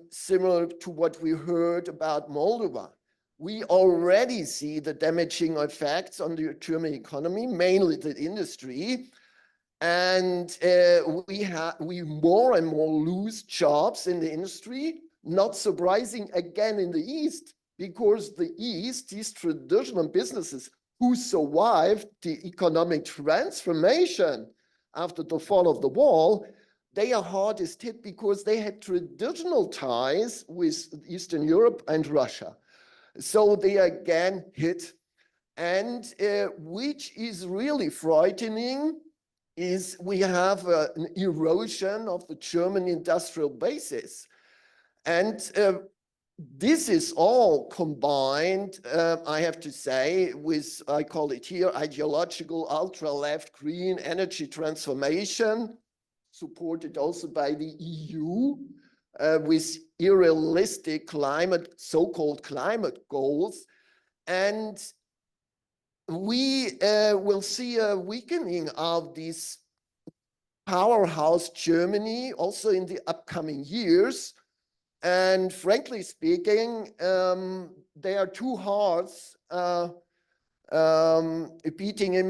similar to what we heard about Moldova, we already see the damaging effects on the German economy, mainly the industry. And we more and more lose jobs in the industry. Not surprising again in the East, because the East, these traditional businesses who survived the economic transformation after the fall of the wall, they are hardest hit because they had traditional ties with Eastern Europe and Russia. So they are again hit. And which is really frightening is we have an erosion of the German industrial basis. And this is all combined, I have to say, with, I call it here, ideological ultra-left green energy transformation, supported also by the EU, with unrealistic climate, so-called climate goals. And we will see a weakening of this powerhouse Germany also in the upcoming years. And frankly speaking, there are two hearts beating in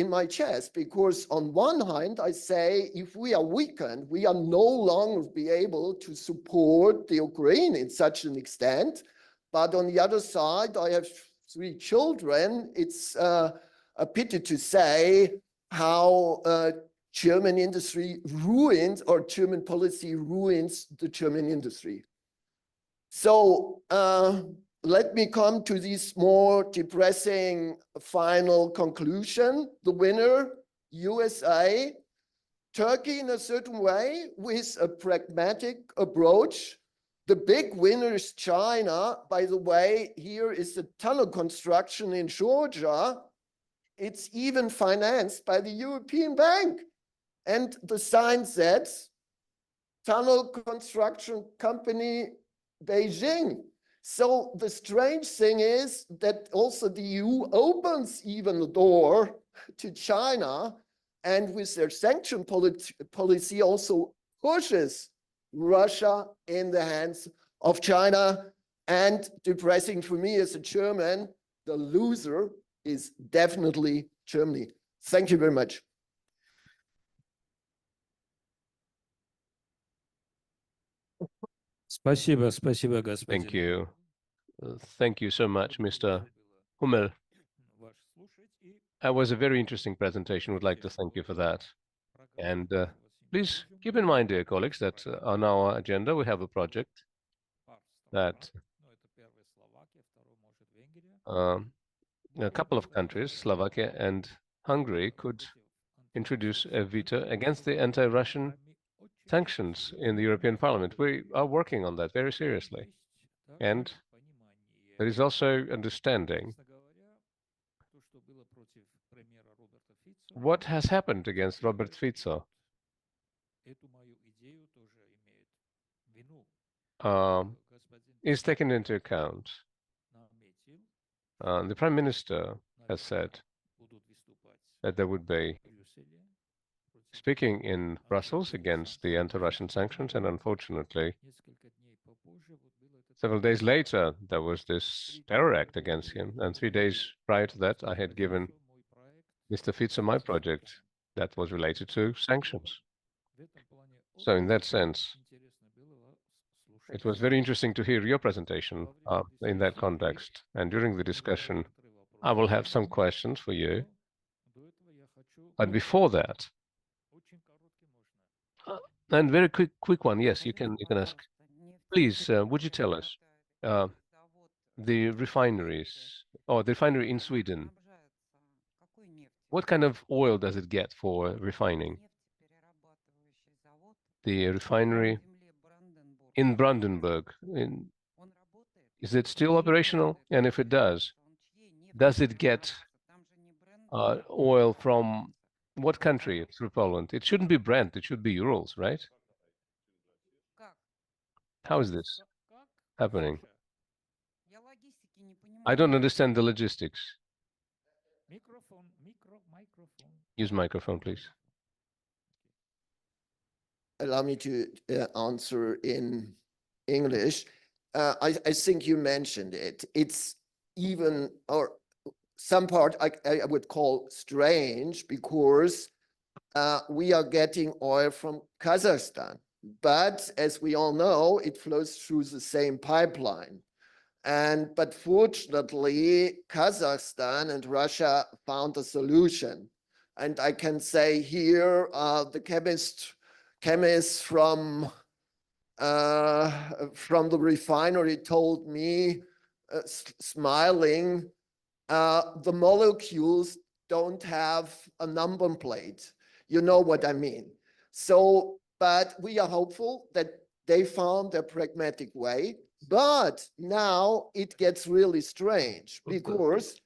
my chest, because on one hand, I say, if we are weakened, we are no longer be able to support the Ukraine in such an extent. But on the other side, I have 3 children. It's a pity to say how German industry ruins, or German policy ruins the German industry. So let me come to this more depressing final conclusion. The winner, USA, Turkey in a certain way, with a pragmatic approach, The big winner is China. By the way, here is the tunnel construction in Georgia. It's even financed by the European Bank. And the sign says, tunnel construction company Beijing. So the strange thing is that also the EU opens even the door to China, and with their sanction policy also pushes Russia in the hands of China. And depressing for me as a German, the loser is definitely Germany. Thank you very much. Спасибо, спасибо, господин. Thank you. Thank you so much, Mr. Hummel. That was a very interesting presentation. Would like to thank you for that. And please keep in mind, dear colleagues, that on our agenda we have a project that a couple of countries, Slovakia and Hungary, could introduce a veto against the anti-Russian sanctions in the European Parliament. We are working on that very seriously. And there is also understanding what has happened against Robert Fico. Is taken into account. The Prime Minister has said that there would be speaking in Brussels against the anti-Russian sanctions, and unfortunately, several days later, there was this terror act against him, and 3 days prior to that, I had given Mr. Fico my project that was related to sanctions. So in that sense, it was very interesting to hear your presentation in that context. And during the discussion, I will have some questions for you. But before that, and very quick one, yes, you can ask. Please, would you tell us the refineries or the refinery in Sweden? What kind of oil does it get for refining? The refinery in Brandenburg, is it still operational? And if it does it get oil from what country through Poland? It shouldn't be Brent, it should be Urals, right? How is this happening? I don't understand the logistics. Use microphone, please. Allow me to answer in English. I think you mentioned it. It's even, or some part I would call strange, because we are getting oil from Kazakhstan. But as we all know, it flows through the same pipeline. But fortunately, Kazakhstan and Russia found a solution. And I can say here, the chemist from the refinery told me, smiling, the molecules don't have a number plate. You know what I mean. So, but we are hopeful that they found a pragmatic way. But now it gets really strange, because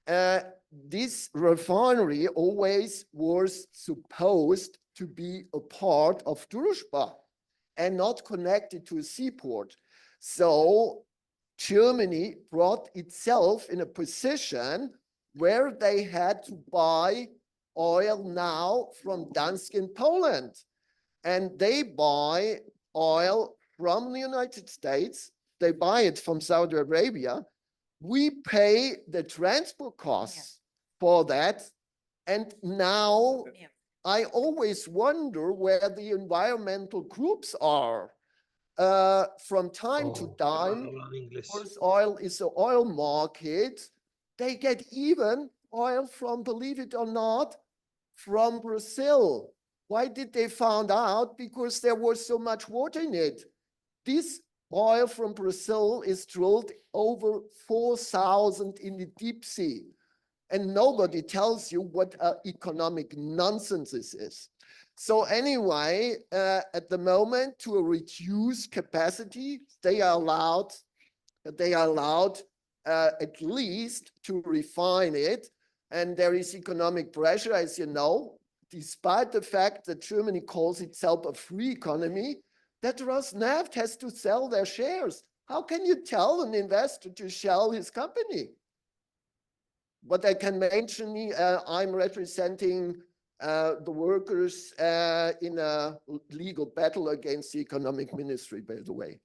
this refinery always was supposed to be a part of Druzhba and not connected to a seaport. So Germany brought itself in a position where they had to buy oil now from Dansk in Poland. And they buy oil from the United States. They buy it from Saudi Arabia. We pay the transport costs for that. And now I always wonder where the environmental groups are. From time to time, because oil is an oil market, they get even oil from, believe it or not, from Brazil. Why did they find out? Because there was so much water in it. This oil from Brazil is drilled over 4,000 in the deep sea. And nobody tells you what economic nonsense this is. So anyway, at the moment, to reduce capacity, they are allowed at least to refine it. And there is economic pressure, as you know, despite the fact that Germany calls itself a free economy, that Rosneft has to sell their shares. How can you tell an investor to sell his company? But I can mention, I'm representing the workers in a legal battle against the economic ministry, by the way.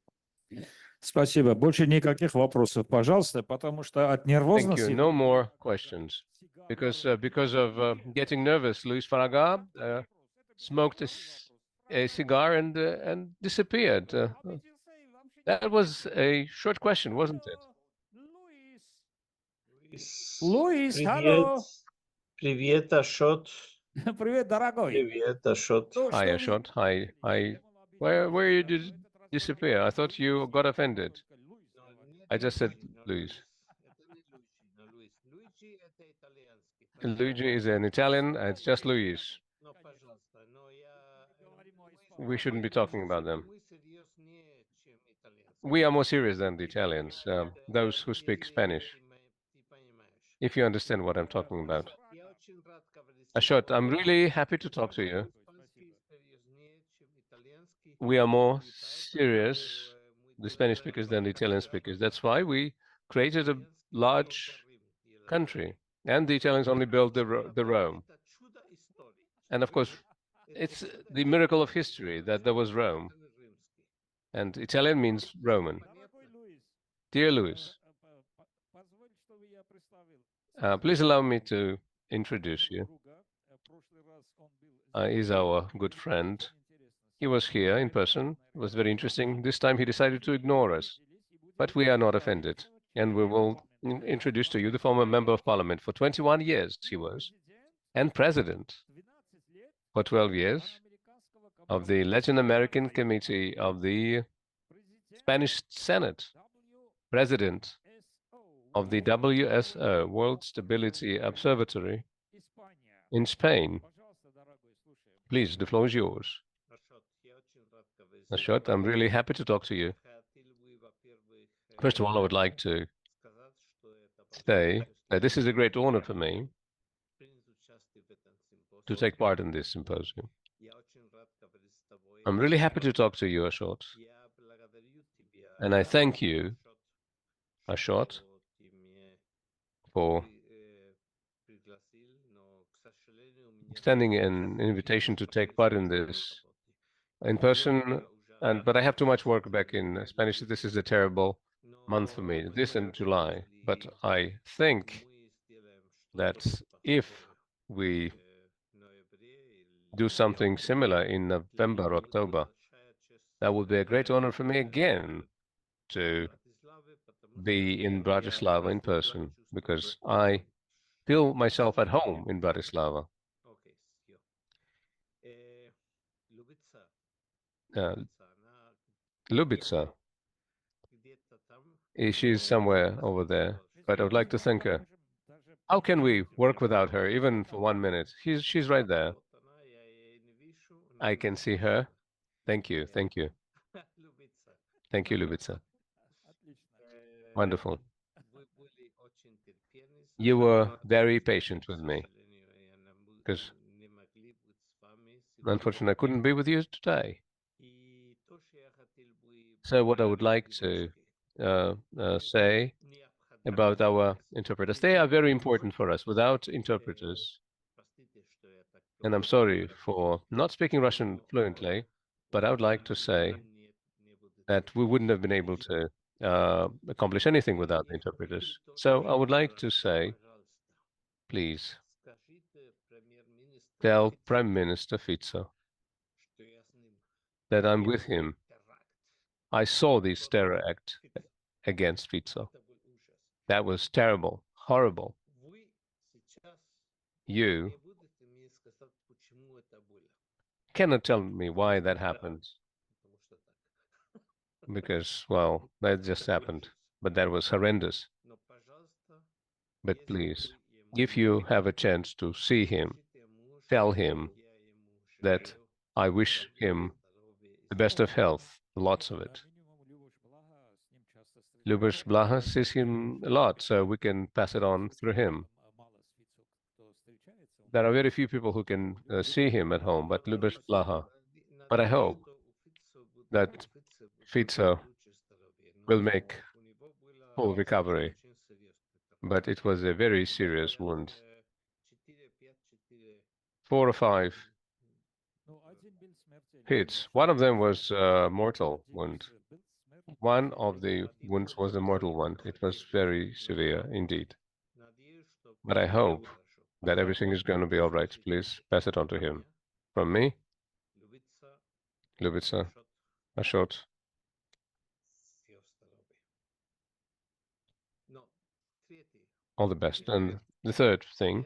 Спасибо. Больше никаких вопросов, пожалуйста, потому что от Thank you. нервозности... No more questions. Because of getting nervous, Luis Faragha smoked a cigar and disappeared. That was a short question, wasn't it? Луис, Привет. алло. Привет, Ашот. Привет, дорогой. Привет, Ашот. Ну, Hi, что Ashot. Hi. Where you did disappear? I thought you got offended. I just said Luis. Luigi is an Italian. It's just Luis. We shouldn't be talking about them. We are more serious than the Italians, those who speak Spanish, if you understand what I'm talking about. Ashot, I'm really happy to talk to you. We are more serious, the Spanish speakers, than the Italian speakers. That's why we created a large country, and the Italians only built the Rome. And of course, it's the miracle of history that there was Rome. And Italian means Roman. Dear Louis, please allow me to introduce you. He's our good friend. He was here in person. It was very interesting. This time he decided to ignore us. But we are not offended. And we will introduce to you the former member of parliament. For 21 years he was, and president for 12 years of the Latin American Committee of the Spanish Senate, president of the WSO, World Stability Observatory in Spain. Please, the floor is yours. Ashot, I'm really happy to talk to you. First of all, I would like to say that this is a great honor for me to take part in this symposium. I'm really happy to talk to you, Ashot. And I thank you, Ashot, for extending an invitation to take part in this in person. But I have too much work back in Spanish. This is a terrible month for me, this and July. But I think that if we do something similar in November, October, that would be a great honor for me again to be in Bratislava in person, because I feel myself at home in Bratislava. Lubica, she's somewhere over there, but I would like to thank her. How can we work without her, even for 1 minute? She's right there. I can see her. Thank you. Thank you, Lubica. Wonderful. You were very patient with me, because unfortunately I couldn't be with you today. So what I would like to say about our interpreters, they are very important for us. Without interpreters, and I'm sorry for not speaking Russian fluently, but I would like to say that we wouldn't have been able to accomplish anything without the interpreters. So I would like to say, please, tell Prime Minister Fico that I'm with him. I saw this terror act against Fico. That was terrible, horrible. You cannot tell me why that happened, because, well, that just happened, but that was horrendous. But please, if you have a chance to see him, tell him that I wish him the best of health, lots of it. Lubos Blaha sees him a lot, so we can pass it on through him. There are very few people who can see him at home, but Lubos Blaha. But I hope that Fico will make full recovery. But it was a very serious wound. 4 or 5 hits. One of them was a mortal wound. One of the wounds was a mortal one. It was very severe indeed. But I hope that everything is going to be all right. Please pass it on to him. From me, Lubitsa, Ashot. All the best. And the third thing,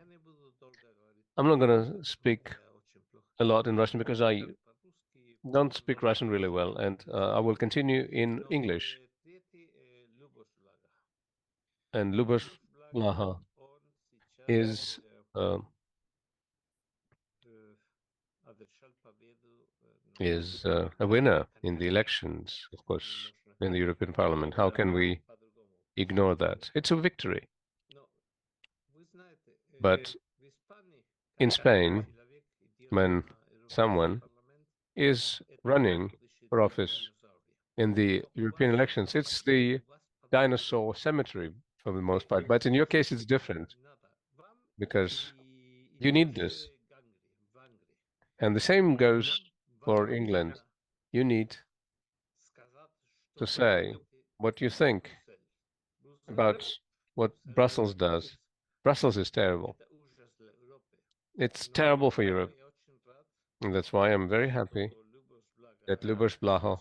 I'm not going to speak a lot in Russian because I don't speak Russian really well, and I will continue in English. And Lubos Blaha is a winner in the elections, of course, in the European Parliament. How can we ignore that? It's a victory. But in Spain, when someone is running for office in the European elections, it's the dinosaur cemetery for the most part. But in your case, it's different because you need this. And the same goes for England. You need to say what you think about what Brussels does. Brussels is terrible. It's terrible for Europe. And that's why I'm very happy that Lubos Blaha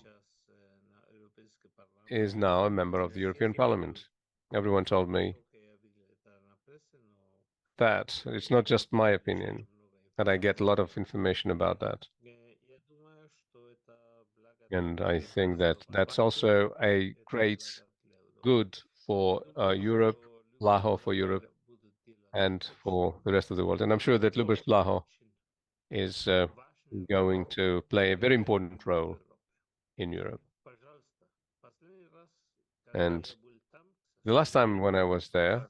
is now a member of the European Parliament. Everyone told me that it's not just my opinion, that I get a lot of information about that. And I think that that's also a great good for Europe, Blaha for Europe, and for the rest of the world. And I'm sure that Lubos Blaha is going to play a very important role in Europe. And the last time when I was there,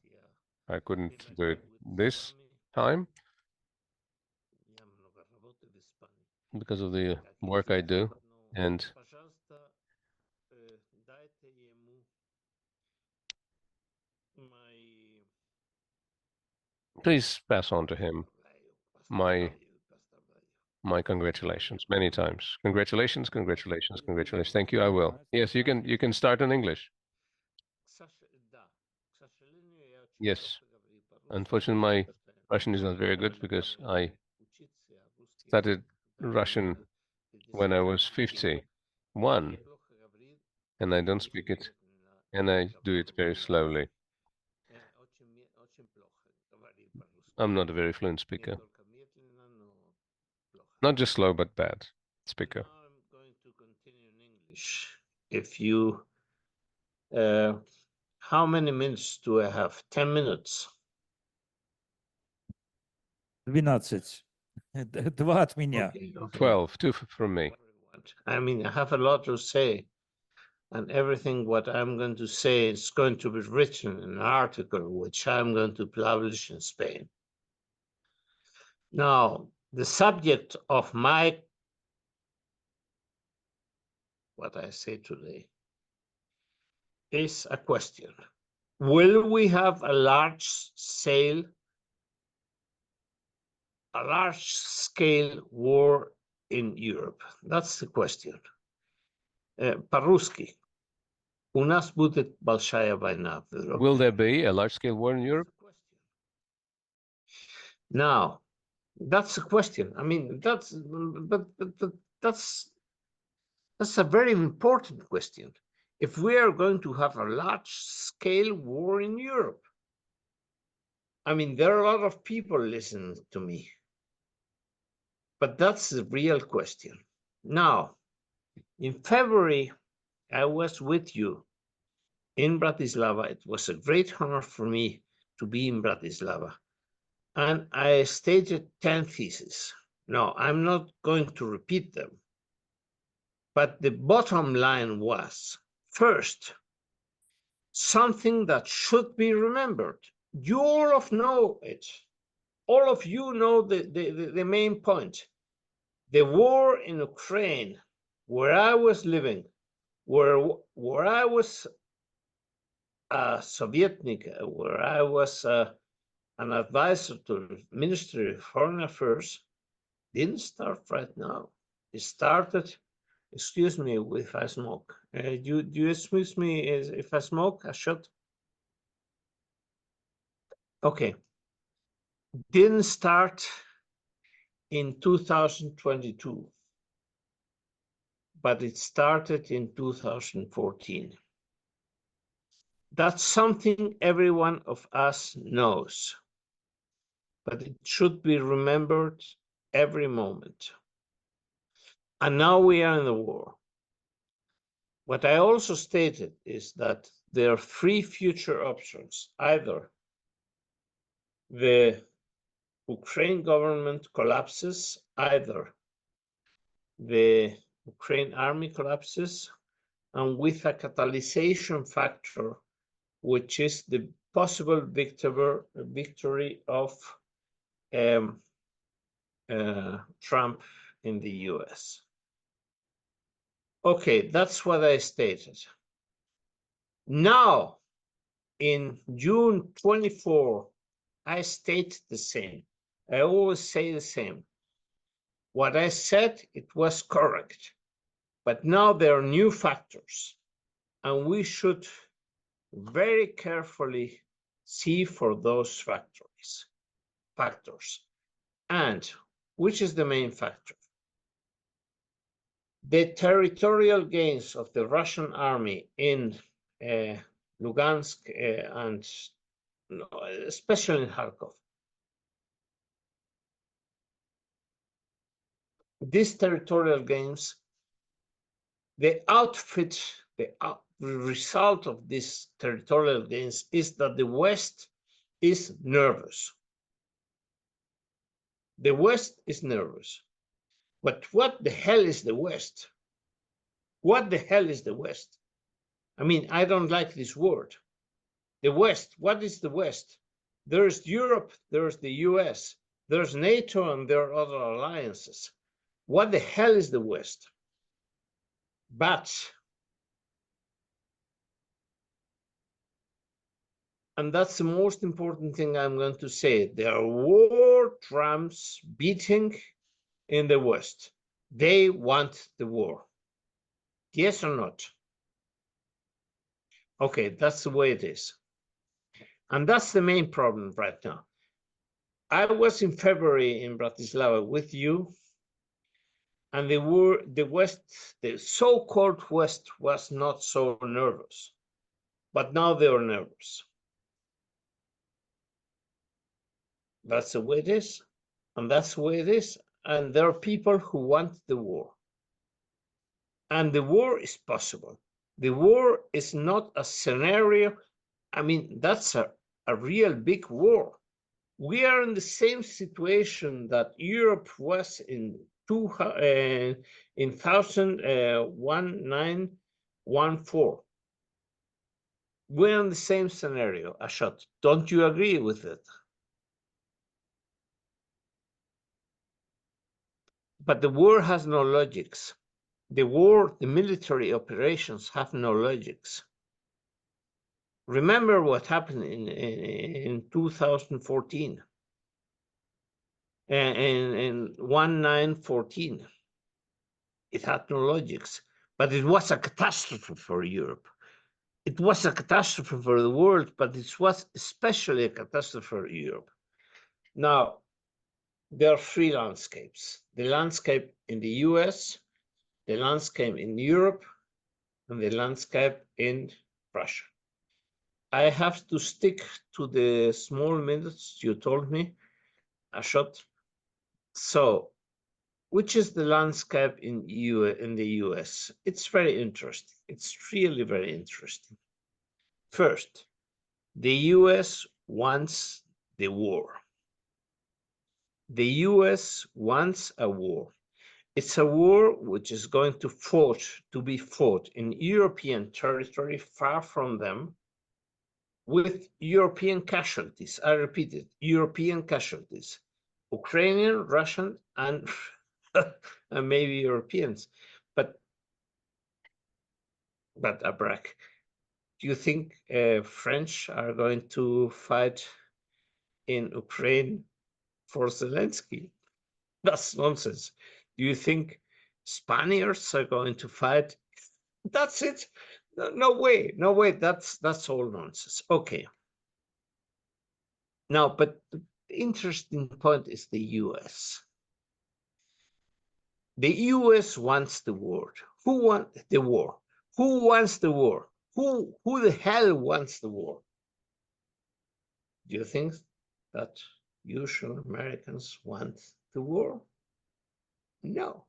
I couldn't do it this time because of the work I do. And please pass on to him my congratulations many times. Congratulations, congratulations, congratulations. Thank you. I will. Yes, you can start in English. Yes. Unfortunately, my Russian is not very good because I studied Russian when I was 51, and I don't speak it, and I do it very slowly. I'm not a very fluent speaker. Not just slow, but bad speaker. If you, how many minutes do I have? 10 minutes. 12. 2 от меня. Okay, okay. 12, 2 from me. I mean, I have a lot to say, and everything what I'm going to say is going to be written in an article which I'm going to publish in Spain. Now, the subject of what I say today is a question. Will we have a large-scale war in Europe? That's the question. По-русски. У нас будет большая война в Европе. Will there be a large-scale war in Europe? Now, that's a question. I mean, that's a very important question. If we are going to have a large-scale war in Europe, I mean, there are a lot of people listening to me, but that's the real question. Now, in February, I was with you in Bratislava. It was a great honor for me to be in Bratislava. And I stated 10 theses. No, I'm not going to repeat them. But the bottom line was, first, something that should be remembered. You all know it. All of you know the main point. The war in Ukraine, where I was living, where I was a Sovietnik, where I was an advisor to the Ministry of Foreign Affairs, didn't start right now. It started, excuse me if I smoke. Do you excuse me if I smoke? I should. Okay. Didn't start in 2022, but it started in 2014. That's something every one of us knows, but it should be remembered every moment. And now we are in the war. What I also stated is that there are three future options. Either the Ukraine government collapses, either the Ukraine army collapses, and with a catalyzation factor, which is the possible victory of Trump in the US. Okay, that's what I stated. Now, in June 24, I state the same. I always say the same. What I said, it was correct. But now there are new factors, and we should very carefully see for those factors. And which is the main factor? The territorial gains of the Russian army in Lugansk and especially in Kharkov. These territorial gains, the result of these territorial gains is that the West is nervous. The West is nervous. But what the hell is the West? What the hell is the West? I mean, I don't like this word. The West, what is the West? There's Europe, there's the US, there's NATO, and there are other alliances. What the hell is the West? But, and that's the most important thing I'm going to say, there are war drums beating in the West. They want the war. Yes or not? Okay, that's the way it is. And that's the main problem right now. I was in February in Bratislava with you, and the so-called West was not so nervous, but now they are nervous. That's the way it is, and that's the way it is. And there are people who want the war. And the war is possible. The war is not a scenario. I mean, that's a real big war. We are in the same situation that Europe was in 1914. We're in the same scenario, Ashot. Don't you agree with it? But the war has no logics. The war, the military operations have no logics. Remember what happened in 2014, in 1914. It had no logics, but it was a catastrophe for Europe. It was a catastrophe for the world, but it was especially a catastrophe for Europe. Now, there are three landscapes: the landscape in the US, the landscape in Europe, and the landscape in Russia. I have to stick to the small minutes you told me, Ashot. So, which is the landscape in the US? It's very interesting. It's really very interesting. First, the US wants the war. The US wants a war. It's a war which is going to be fought in European territory, far from them, with European casualties. I repeat it, European casualties, Ukrainian, Russian, and, and maybe Europeans. But Abrak, do you think French are going to fight in Ukraine for Zelensky? That's nonsense. Do you think Spaniards are going to fight? That's it. No way, no way. That's all nonsense. Okay. Now, but the interesting point is the US. The US wants the war. Who wants the war? Who wants the war? Who the hell wants the war? Do you think that usual Americans want the war? No.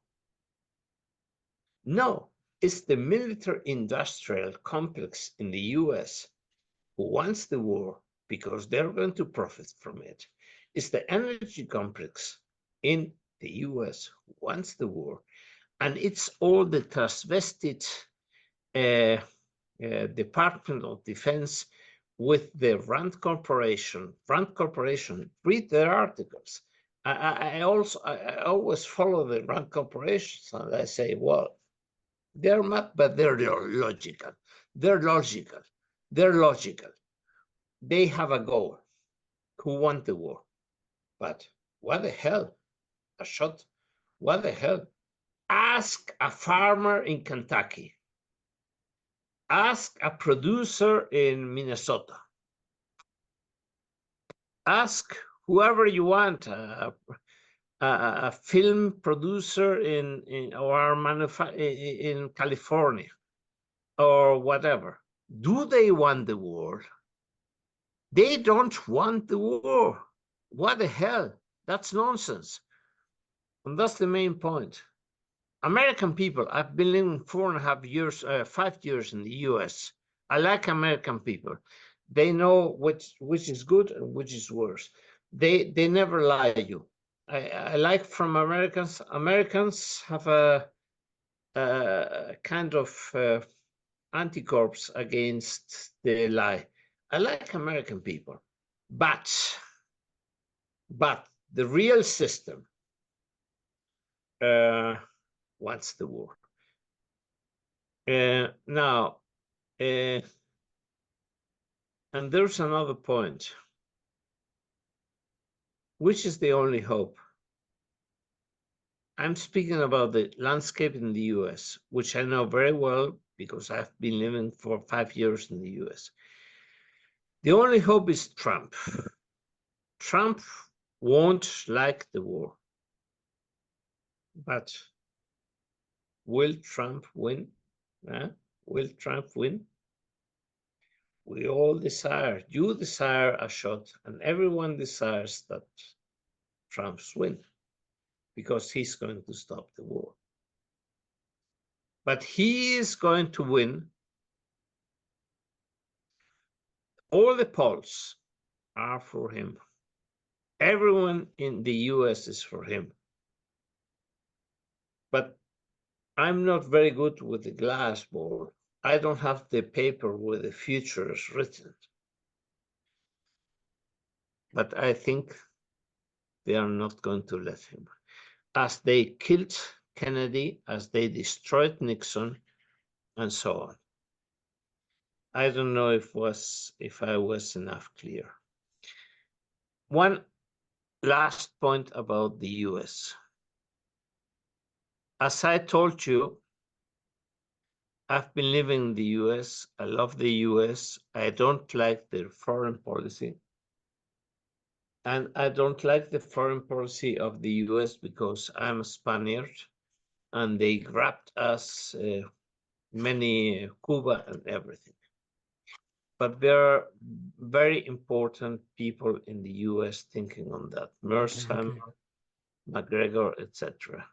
No, it's the military-industrial complex in the US who wants the war because they're going to profit from it. It's the energy complex in the US who wants the war. And it's all the transvested Department of Defense with the Rand Corporation. Rand Corporation, read their articles. I always follow the Rand Corporations and I say, well, they're mad, but they're logical. They're logical. They're logical. They have a goal. Who want the war? But what the hell? A shot? What the hell? Ask a farmer in Kentucky. Ask a producer in Minnesota. Ask whoever you want, a film producer in California or whatever. Do they want the war? They don't want the war. What the hell? That's nonsense. And that's the main point. American people, I've been living 4.5 years, 5 years in the US. I like American people. They know which is good and which is worse. They never lie to you. I like from Americans. Americans have a kind of anticorps against the lie. I like American people, but the real system wants the war. Now, and there's another point. Which is the only hope? I'm speaking about the landscape in the US, which I know very well because I've been living for 5 years in the US. The only hope is Trump. Trump won't like the war. But will Trump win? Will Trump win? We all desire, you desire a shot, and everyone desires that Trump's win because he's going to stop the war. But he is going to win. All the polls are for him. Everyone in the US is for him. But I'm not very good with the glass ball. I don't have the paper where the future is written. But I think they are not going to let him. As they killed Kennedy, as they destroyed Nixon, and so on. I don't know if I was enough clear. One last point about the US. As I told you, I've been living in the US. I love the US. I don't like their foreign policy. And I don't like the foreign policy of the US because I'm a Spaniard and they grabbed us, many Cuba and everything. But there are very important people in the US thinking on that. Mersheimer, McGregor, etc.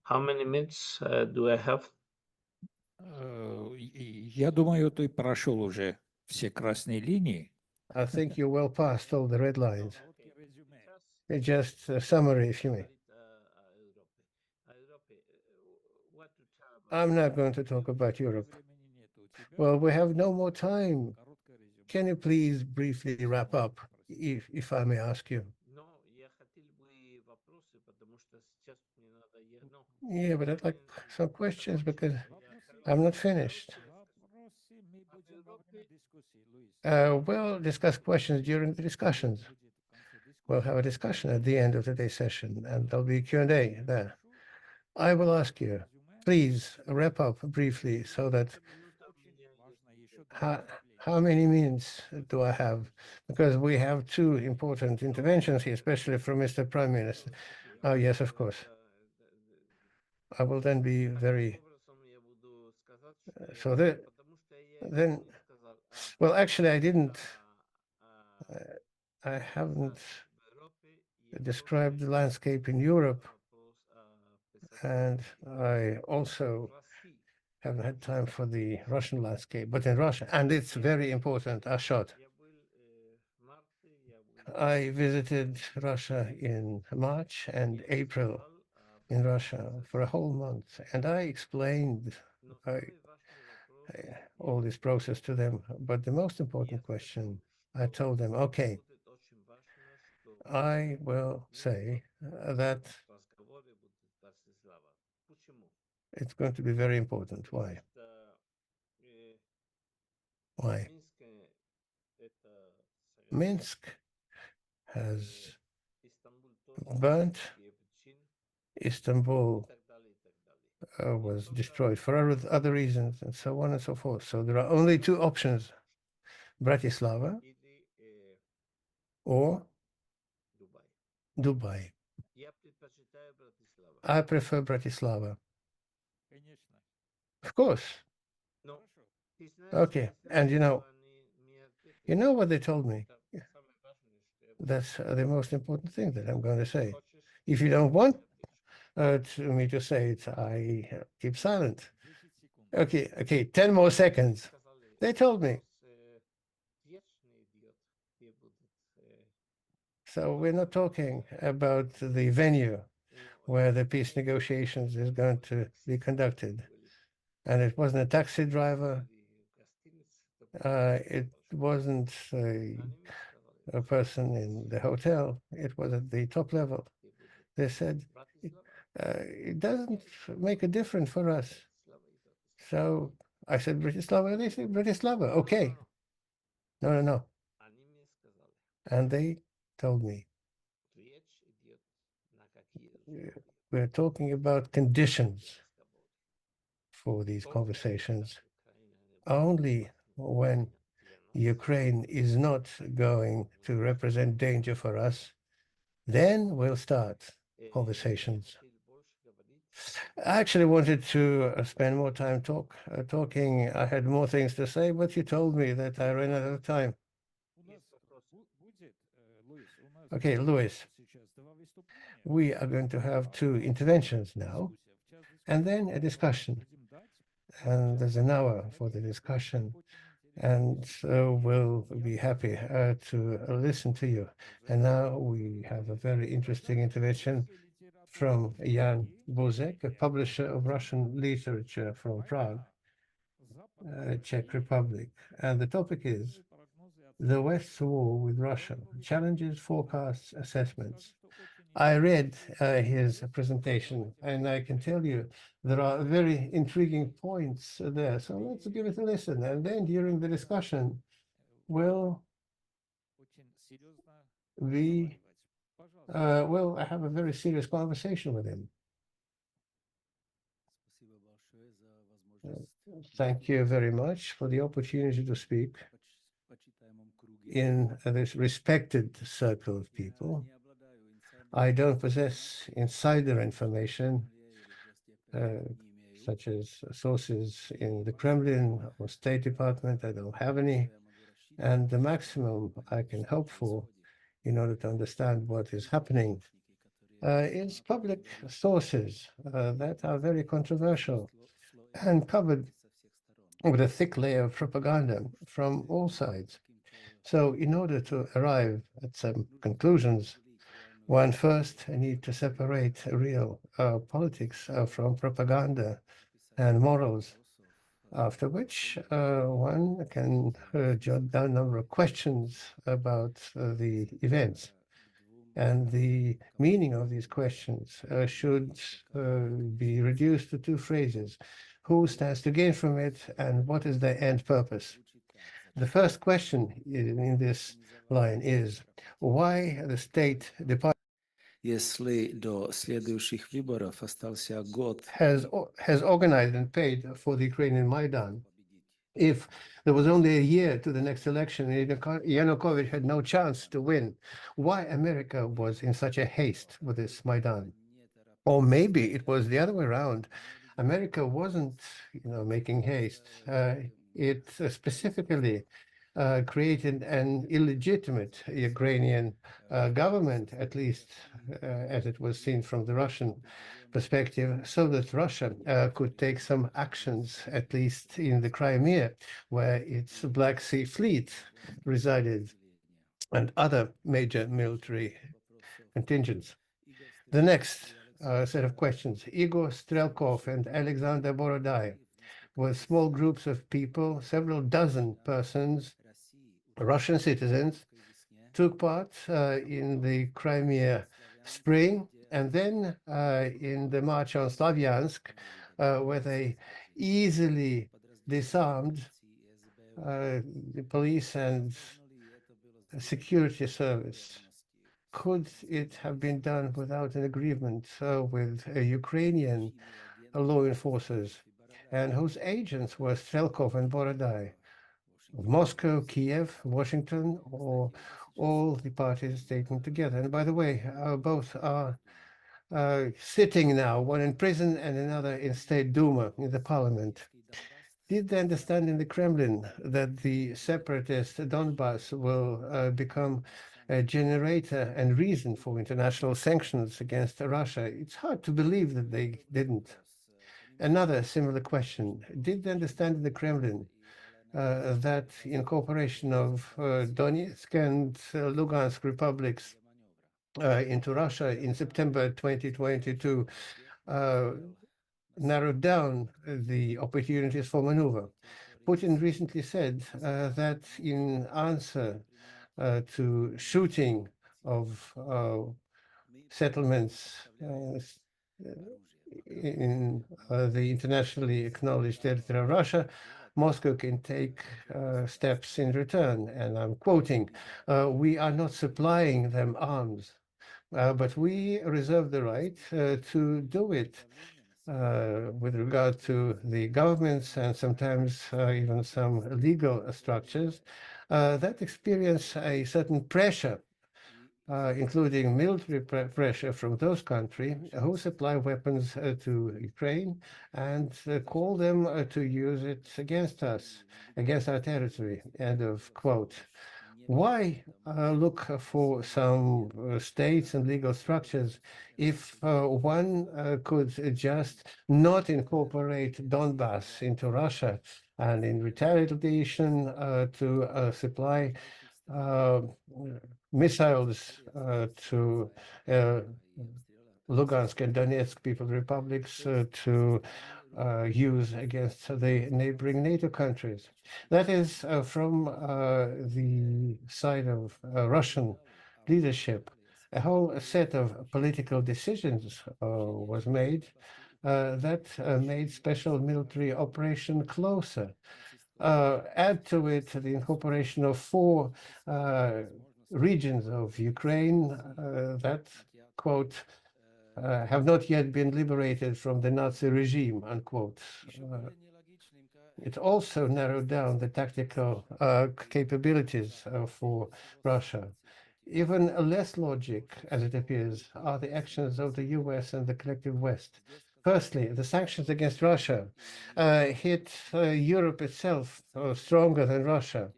How many minutes do I have? Я думаю, ты прошел уже все красные линии. I think you're well past all the red lines. Just a summary, if you may. I'm not going to talk about Europe. Well, we have no more time. Can you please briefly wrap up, if I may ask you? Yeah, but I'd like some questions because I'm not finished. We'll discuss questions during the discussions. We'll have a discussion at the end of today's session, and there'll be Q&A there. I will ask you, please wrap up briefly so that how many minutes do I have? Because we have two important interventions here, especially from Mr. Prime Minister. Oh, yes, of course. I will then be very... So then, well, actually, I haven't described the landscape in Europe, and I also haven't had time for the Russian landscape, but in Russia, and it's very important, Ashot. I visited Russia in March and April in Russia for a whole month, and I explained all this process to them. But the most important question, I told them, okay, I will say that it's going to be very important. Why? Why? Minsk has burnt. Istanbul was destroyed for other reasons, and so on and so forth. So there are only two options, Bratislava or Dubai. I prefer Bratislava. Of course. Okay, and you know what they told me? That's the most important thing that I'm going to say. If you don't want me to say it, I keep silent. Okay, 10 more seconds. They told me. So we're not talking about the venue where the peace negotiations is going to be conducted. And it wasn't a taxi driver. It wasn't a person in the hotel. It was at the top level. They said, it doesn't make a difference for us. So I said, Bratislava. They said, Bratislava. Okay. No. And they told me, we're talking about conditions for these conversations. Only when Ukraine is not going to represent danger for us, then we'll start conversations. I actually wanted to spend more time talking. I had more things to say, but you told me that I ran out of time. Okay, Louis, we are going to have two interventions now, and then a discussion. And there's an hour for the discussion, and we'll be happy to listen to you. And now we have a very interesting intervention from Jan Bozek, a publisher of Russian literature from Prague, Czech Republic. And the topic is the West's war with Russia, challenges, forecasts, assessments. I read his presentation, and I can tell you there are very intriguing points there. So let's give it a listen. And then during the discussion, well, I have a very serious conversation with him. Thank you very much for the opportunity to speak in this respected circle of people. I don't possess insider information, such as sources in the Kremlin or State Department. I don't have any. And the maximum I can hope for in order to understand what is happening is public sources that are very controversial and covered with a thick layer of propaganda from all sides. So in order to arrive at some conclusions, One first need to separate real politics from propaganda and morals, after which one can jot down a number of questions about the events. And the meaning of these questions should be reduced to two phrases: who stands to gain from it, and what is the end purpose? The first question in this line is why the State Department Если до следующих выборов остался год, has organized and paid for the Ukrainian Maidan. If there was only a year to the next election and Yanukovych had no chance to win, why America was in such a haste with this Maidan? Or maybe it was the other way around. America wasn't, making haste. It specifically created an illegitimate Ukrainian government, at least as it was seen from the Russian perspective, so that Russia could take some actions, at least in the Crimea, where its Black Sea Fleet resided, and other major military contingents. The next set of questions: Igor Strelkov and Alexander Borodai, with small groups of people, several dozen persons, Russian citizens, took part in the Crimea Spring, and then in the March on Slavyansk, where they easily disarmed the police and security service. Could it have been done without an agreement with Ukrainian law enforcers, and whose agents were Strelkov and Borodai? Moscow, Kiev, Washington, or all the parties taken together? And by the way, both are sitting now, one in prison and another in State Duma, in the parliament. Did they understand in the Kremlin that the separatist Donbass will become a generator and reason for international sanctions against Russia? It's hard to believe that they didn't. Another similar question: did they understand in the Kremlin that incorporation of Donetsk and Lugansk republics into Russia in September 2022 narrowed down the opportunities for maneuver? Putin recently said that in answer to shooting of settlements in the internationally acknowledged territory of Russia, Moscow can take steps in return. And I'm quoting, we are not supplying them arms, but we reserve the right to do it with regard to the governments and sometimes even some legal structures that experience a certain pressure, including military pressure from those countries who supply weapons to Ukraine and call them to use it against us, against our territory, end of quote. Why look for some states and legal structures if one could just not incorporate Donbass into Russia, and in retaliation to supply missiles to Lugansk and Donetsk People's Republics to use against the neighboring NATO countries? That is from the side of Russian leadership. A whole set of political decisions was made that made special military operation closer. Add to it the incorporation of 4 regions of Ukraine that, quote, have not yet been liberated from the Nazi regime, unquote. It also narrowed down the tactical capabilities for Russia. Even less logic, as it appears, are the actions of the US and the collective West. Firstly, the sanctions against Russia hit Europe itself stronger than Russia.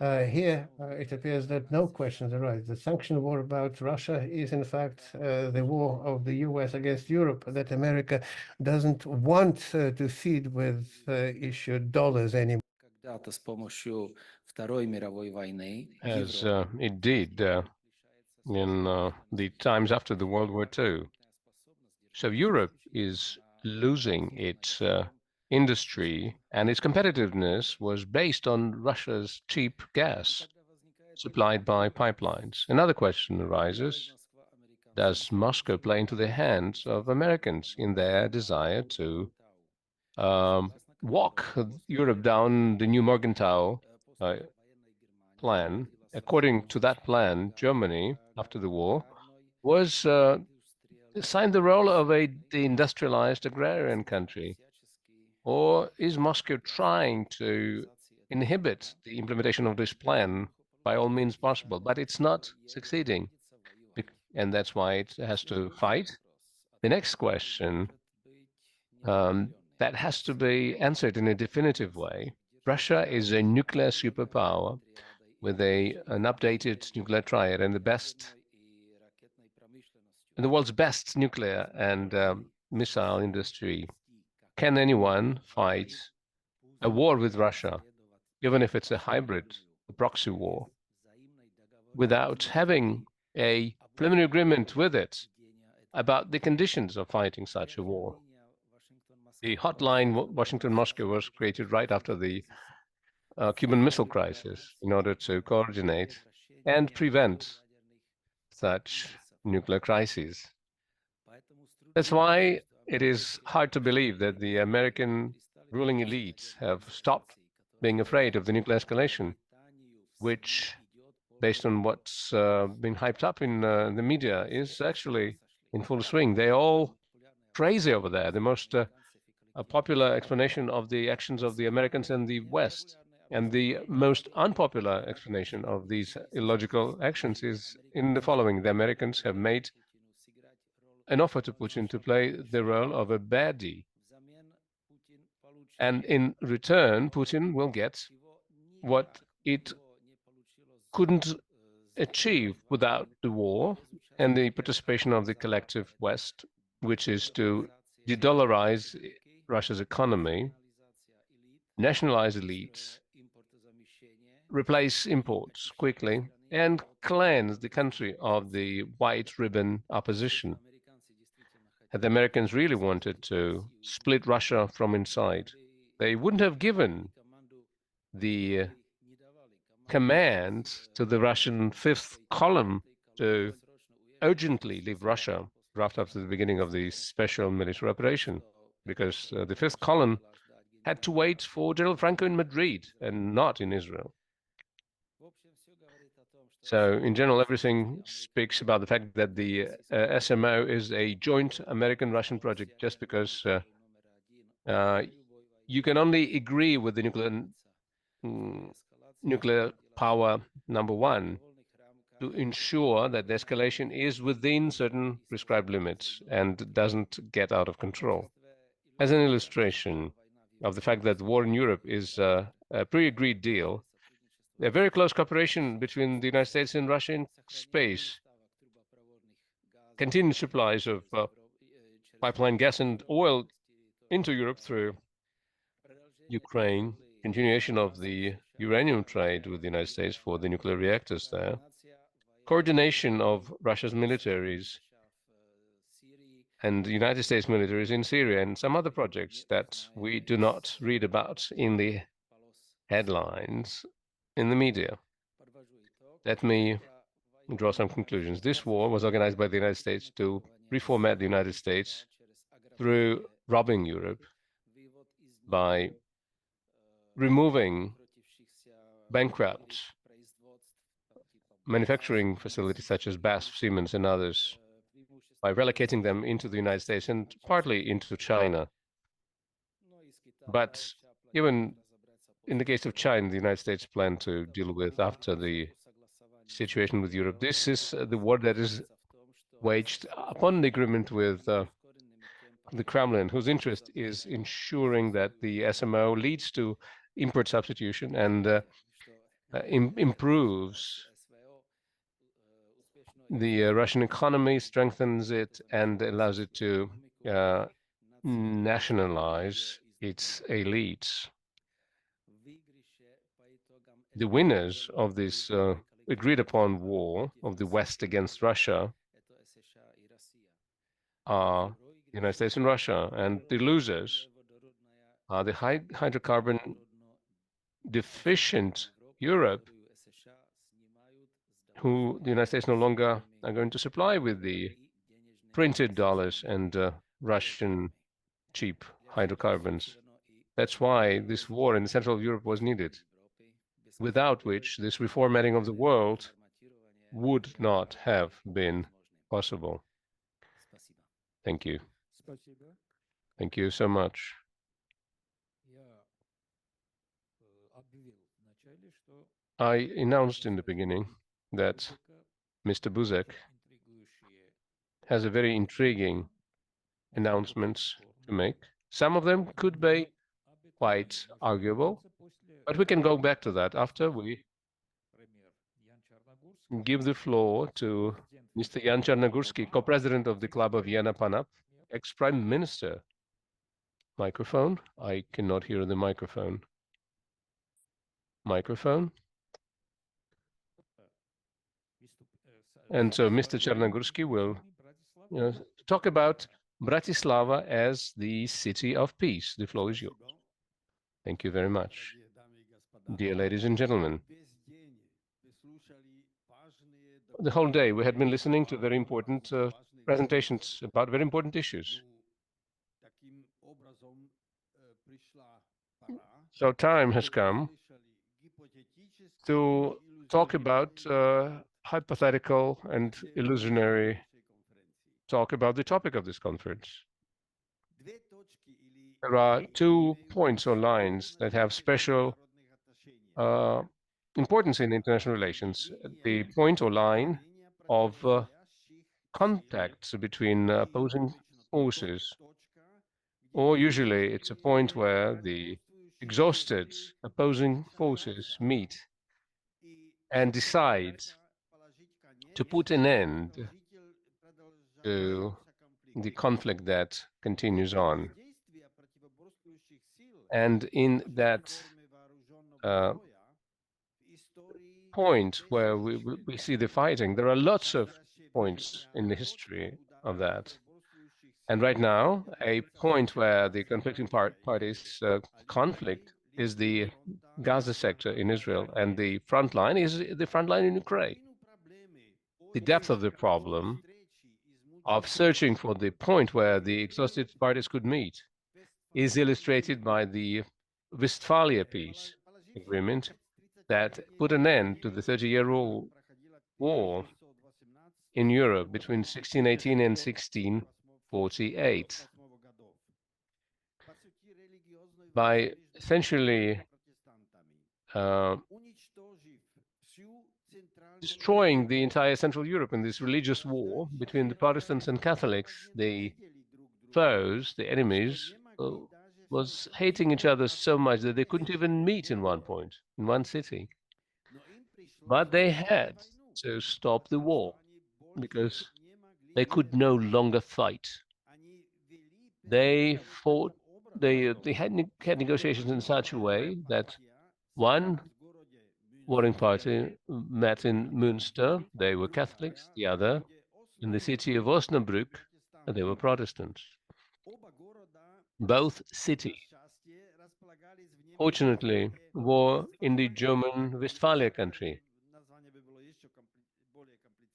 Here, it appears that no questions arise. The sanction war about Russia is, in fact, the war of the US against Europe that America doesn't want to feed with issued dollars anymore. когда-то с помощью Второй мировой войны as Европа it did in the times after the World War II. So Europe is losing its industry, and its competitiveness was based on Russia's cheap gas supplied by pipelines. Another question arises: does Moscow play into the hands of Americans in their desire to walk Europe down the new Morgenthau plan? According to that plan, Germany, after the war, was assigned the role of a deindustrialized agrarian country. Or is Moscow trying to inhibit the implementation of this plan by all means possible? But it's not succeeding, and that's why it has to fight. The next question that has to be answered in a definitive way. Russia is a nuclear superpower with an updated nuclear triad and the world's best nuclear and missile industry. Can anyone fight a war with Russia, even if it's a hybrid, a proxy war, without having a preliminary agreement with it about the conditions of fighting such a war? The hotline Washington-Moscow was created right after the Cuban Missile Crisis in order to coordinate and prevent such nuclear crises. That's why it is hard to believe that the American ruling elites have stopped being afraid of the nuclear escalation, which, based on what's been hyped up in the media, is actually in full swing. They're all crazy over there. The most popular explanation of the actions of the Americans and the West, and the most unpopular explanation of these illogical actions, is in the following: the Americans have made an offer to Putin to play the role of a baddie, and in return, Putin will get what it couldn't achieve without the war and the participation of the collective West, which is to de-dollarize Russia's economy, nationalize elites, replace imports quickly, and cleanse the country of the white ribbon opposition. Had the Americans really wanted to split Russia from inside, they wouldn't have given the command to the Russian fifth column to urgently leave Russia right after the beginning of the special military operation, because the fifth column had to wait for General Franco in Madrid and not in Israel. So in general, everything speaks about the fact that the SMO is a joint American-Russian project, just because you can only agree with the nuclear power number one to ensure that the escalation is within certain prescribed limits and doesn't get out of control. As an illustration of the fact that the war in Europe is a pre-agreed deal, a very close cooperation between the United States and Russia in space, continued supplies of pipeline gas and oil into Europe through Ukraine, continuation of the uranium trade with the United States for the nuclear reactors there, coordination of Russia's militaries and the United States militaries in Syria, and some other projects that we do not read about in the headlines in the media. Let me draw some conclusions. This war was organized by the United States to reformat the United States through robbing Europe by removing bankrupt manufacturing facilities such as BASF, Siemens, and others, by relocating them into the United States and partly into China. But even in the case of China, the United States plan to deal with after the situation with Europe. This is the war that is waged upon the agreement with the Kremlin, whose interest is ensuring that the SMO leads to import substitution and improves the Russian economy, strengthens it, and allows it to nationalize its elites. The winners of this agreed upon war of the West against Russia are the United States and Russia, and the losers are the hydrocarbon deficient Europe, who the United States no longer are going to supply with the printed dollars and Russian cheap hydrocarbons. That's why this war in Central Europe was needed, without which this reformatting of the world would not have been possible. Thank you. Thank you so much. I announced in the beginning that Mr. Buzek has a very intriguing announcements to make. Some of them could be quite arguable, but we can go back to that after we give the floor to Mr. Jan Czarnogórski, co-president of the Club of Jana Pana, ex-prime minister. Microphone? I cannot hear the microphone. Microphone? And so Mr. Czarnogórski will talk about Bratislava as the city of peace. The floor is yours. Thank you very much. Dear ladies and gentlemen, the whole day we had been listening to very important presentations about very important issues. So time has come to talk about hypothetical and illusionary talk about the topic of this conference. There are 2 points or lines that have special importance in international relations. The point or line of contacts between opposing forces, or usually it's a point where the exhausted opposing forces meet and decide to put an end to the conflict that continues on. And in that point where we see the fighting, there are lots of points in the history of that. And right now, a point where the conflicting parties conflict is the Gaza sector in Israel, and the front line is the front line in Ukraine. The depth of the problem of searching for the point where the exhausted parties could meet is illustrated by the Westphalia Peace Agreement that put an end to the 30-year-old war in Europe between 1618 and 1648. By essentially destroying the entire Central Europe in this religious war between the Protestants and Catholics, the foes, the enemies, was hating each other so much that they couldn't even meet in one point, in one city. But they had to stop the war because they could no longer fight. They fought, they had negotiations in such a way that one warring party met in Münster, they were Catholics, the other in the city of Osnabrück, they were Protestants. Both cities, fortunately, were in the German Westphalia country.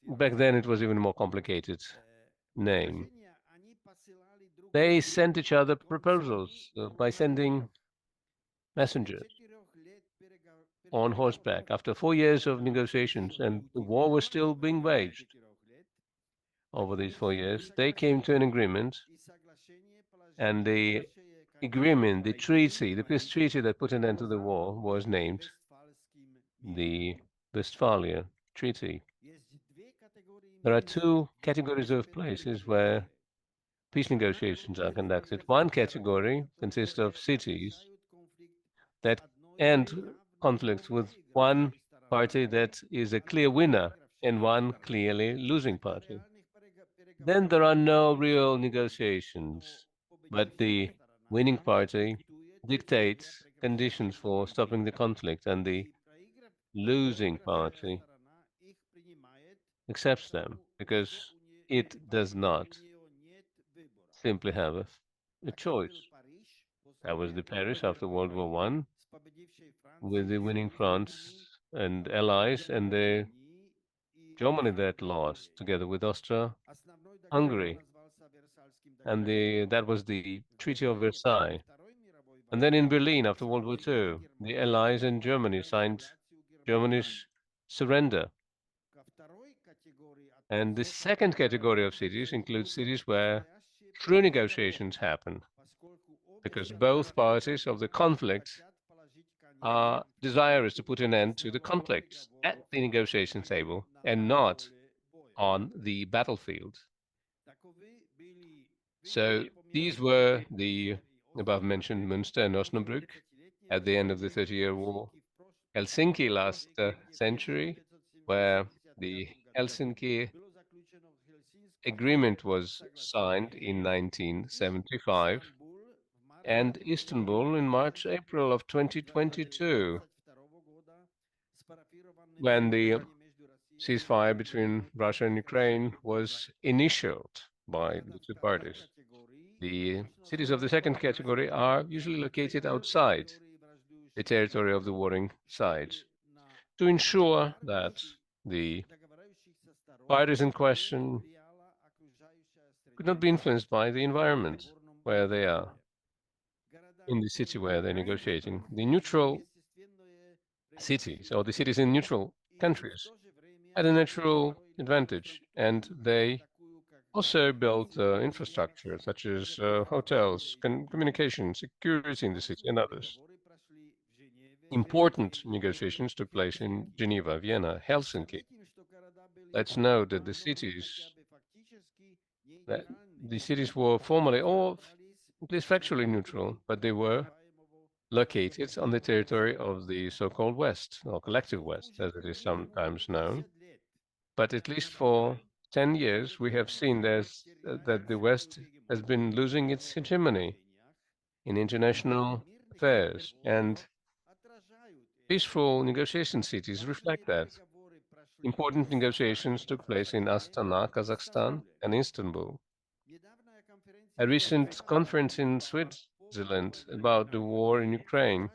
Back then it was even more complicated name. They sent each other proposals by sending messengers on horseback. After 4 years of negotiations, and the war was still being waged over these 4 years, they came to an agreement, and the agreement, the treaty, the peace treaty that put an end to the war was named the Westphalia Treaty. There are 2 categories of places where peace negotiations are conducted. One category consists of cities that end conflicts with one party that is a clear winner and one clearly losing party. Then there are no real negotiations, but the winning party dictates conditions for stopping the conflict, and the losing party accepts them, because it does not simply have a choice. That was the Paris after World War One, with the winning France and allies, and the Germany that lost, together with Austria-Hungary, and that was the Treaty of Versailles. And then in Berlin after World War II, the Allies and Germany signed Germany's surrender. And the second category of cities includes cities where true negotiations happen, because both parties of the conflict are desirous to put an end to the conflicts at the negotiation table and not on the battlefield. So these were the above-mentioned Münster and Osnabrück at the end of the 30-Year War, Helsinki last century, where the Helsinki Agreement was signed in 1975, and Istanbul in March, April of 2022, when the ceasefire between Russia and Ukraine was initialed by the two parties. The cities of the second category are usually located outside the territory of the warring sides, to ensure that the parties in question could not be influenced by the environment where they are, in the city where they're negotiating. The neutral cities, or the cities in neutral countries, had a natural advantage, and they also built infrastructure such as hotels, communication, security in the city, and others. Important negotiations took place in Geneva, Vienna, Helsinki. Let's note that the cities were formally, or at least factually, neutral, but they were located on the territory of the so-called West, or collective West, as it is sometimes known. But at least for 10 years, we have seen that the West has been losing its hegemony in international affairs, and peaceful negotiation cities reflect that. Important negotiations took place in Astana, Kazakhstan, and Istanbul. A recent conference in Switzerland about the war in Ukraine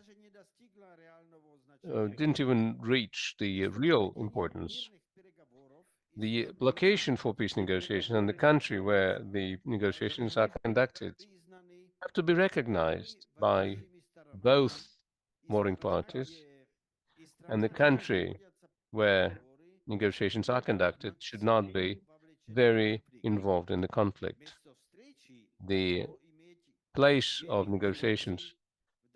didn't even reach the real importance. The location for peace negotiations and the country where the negotiations are conducted have to be recognized by both warring parties, and the country where negotiations are conducted should not be very involved in the conflict. The place of negotiations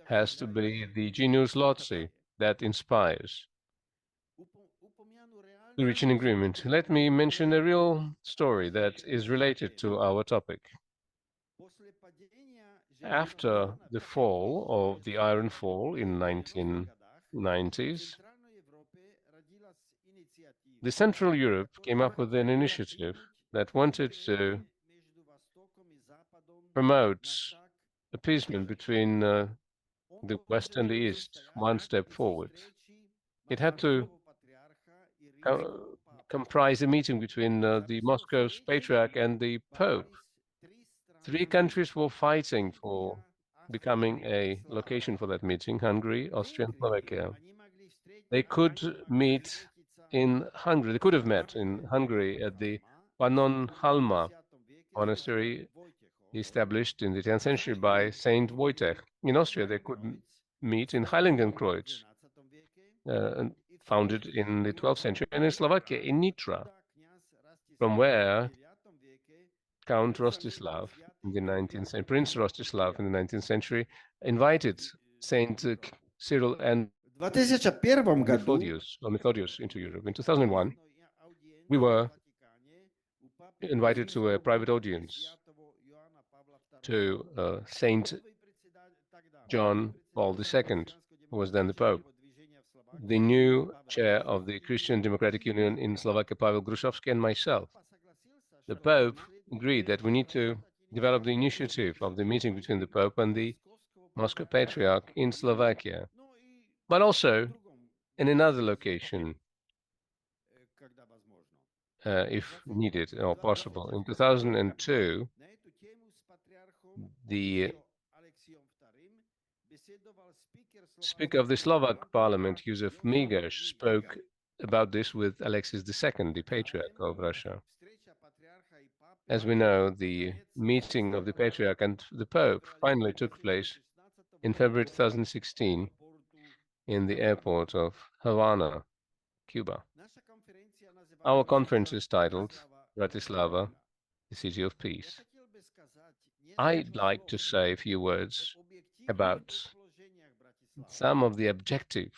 has to be the genius loci that inspires to reach an agreement. Let me mention a real story that is related to our topic. After the fall of the Iron Fall in 1990s, the Central Europe came up with an initiative that wanted to promote appeasement between the West and the East, one step forward. It had to comprise a meeting between the Moscow's Patriarch and the Pope. Three countries were fighting for becoming a location for that meeting: Hungary, Austria, and Slovakia. They could meet in Hungary. They could have met in Hungary at the Pannonhalma monastery established in the 10th century by Saint Wojciech. In Austria, they could meet in Heiligenkreuz, founded in the 12th century, and in Slovakia, in Nitra, from where Count Rostislav in the 19th century, Prince Rostislav in the 19th century, invited Saint Cyril and Methodius into Europe. In 2001, we were invited to a private audience to Saint John Paul II, who was then the Pope. The new chair of the Christian Democratic Union in Slovakia, Pavel Grušovský, and myself. The Pope agreed that we need to develop the initiative of the meeting between the Pope and the Moscow Patriarch in Slovakia, but also in another location, if needed or possible. In 2002, the Speaker of the Slovak Parliament, Josef Migaš, spoke about this with Alexis II, the Patriarch of Russia. As we know, the meeting of the Patriarch and the Pope finally took place in February 2016 in the airport of Havana, Cuba. Our conference is titled Bratislava, the City of Peace. I'd like to say a few words about some of the objective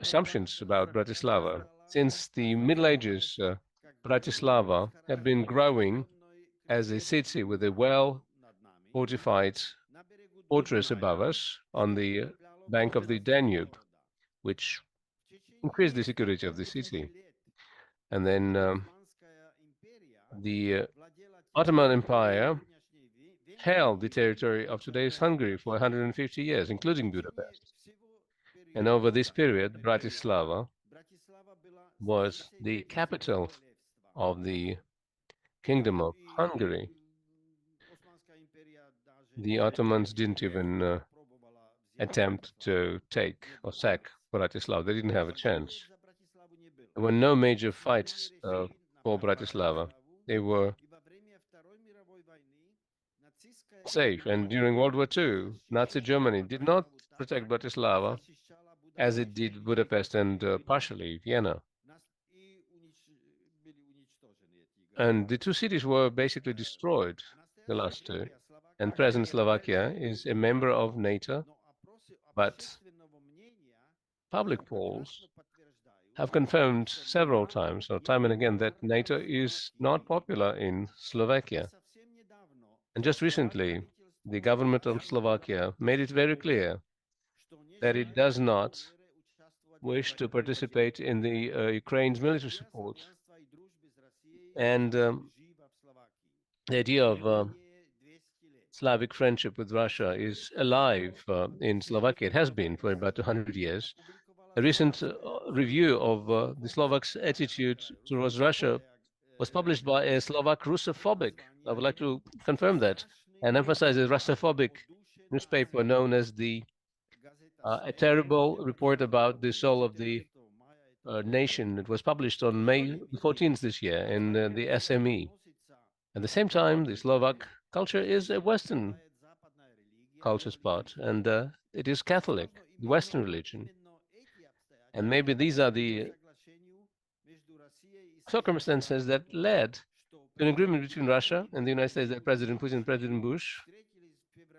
assumptions about Bratislava. Since the Middle Ages, Bratislava had been growing as a city with a well-fortified fortress above us on the bank of the Danube, which increased the security of the city. And then the Ottoman Empire held the territory of today's Hungary for 150 years, including Budapest. And over this period, Bratislava was the capital of the Kingdom of Hungary. The Ottomans didn't even attempt to take or sack Bratislava. They didn't have a chance. There were no major fights for Bratislava. They were safe. And during World War II, Nazi Germany did not protect Bratislava as it did Budapest and partially Vienna. And the two cities were basically destroyed, the last two. And present Slovakia is a member of NATO, but public polls have confirmed several times, or time and again, that NATO is not popular in Slovakia. And just recently, the government of Slovakia made it very clear that it does not wish to participate in the Ukraine's military support. And the idea of Slavic friendship with Russia is alive in Slovakia. It has been for about 200 years. A recent review of the Slovaks' attitude towards Russia was published by a Slovak Russophobic. I would like to confirm that and emphasize a Russophobic newspaper known as a terrible report about the soul of the nation. It was published on May 14th this year in the SME. At the same time, the Slovak culture is a Western culture spot, and it is Catholic, the Western religion. And maybe these are the circumstances that led to an agreement between Russia and the United States that President Putin and President Bush,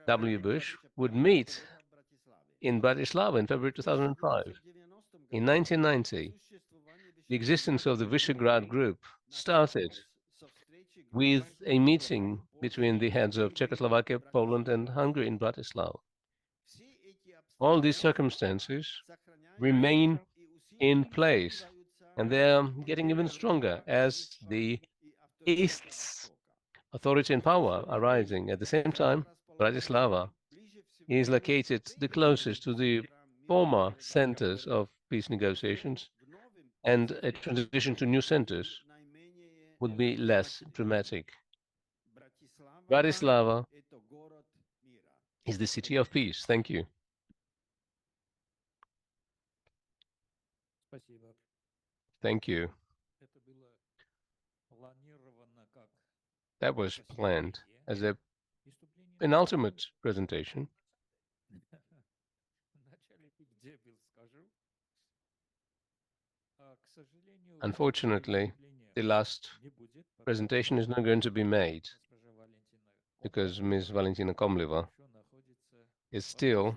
W. Bush, would meet in Bratislava in February 2005. In 1990, the existence of the Visegrad Group started with a meeting between the heads of Czechoslovakia, Poland, and Hungary in Bratislava. All these circumstances remain in place, and they're getting even stronger as the East's authority and power are rising. At the same time, Bratislava is located the closest to the former centers of peace negotiations, and a transition to new centers would be less dramatic. Bratislava is the city of peace. Thank you. Thank you. That was planned as an ultimate presentation. Unfortunately, the last presentation is not going to be made because Ms. Valentina Komleva is still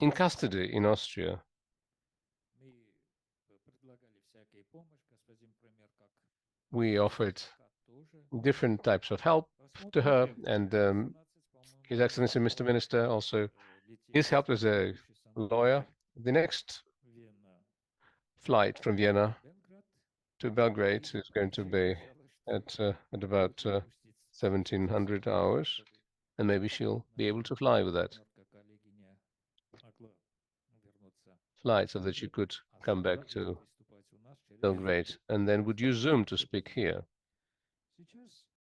in custody in Austria. We offered different types of help to her, and His Excellency Mr. Minister also is helped as a lawyer. The next flight from Vienna to Belgrade is going to be at about 1700 hours, and maybe she'll be able to fly with that. flight so that you could come back to Belgrade? And then would you Zoom to speak here?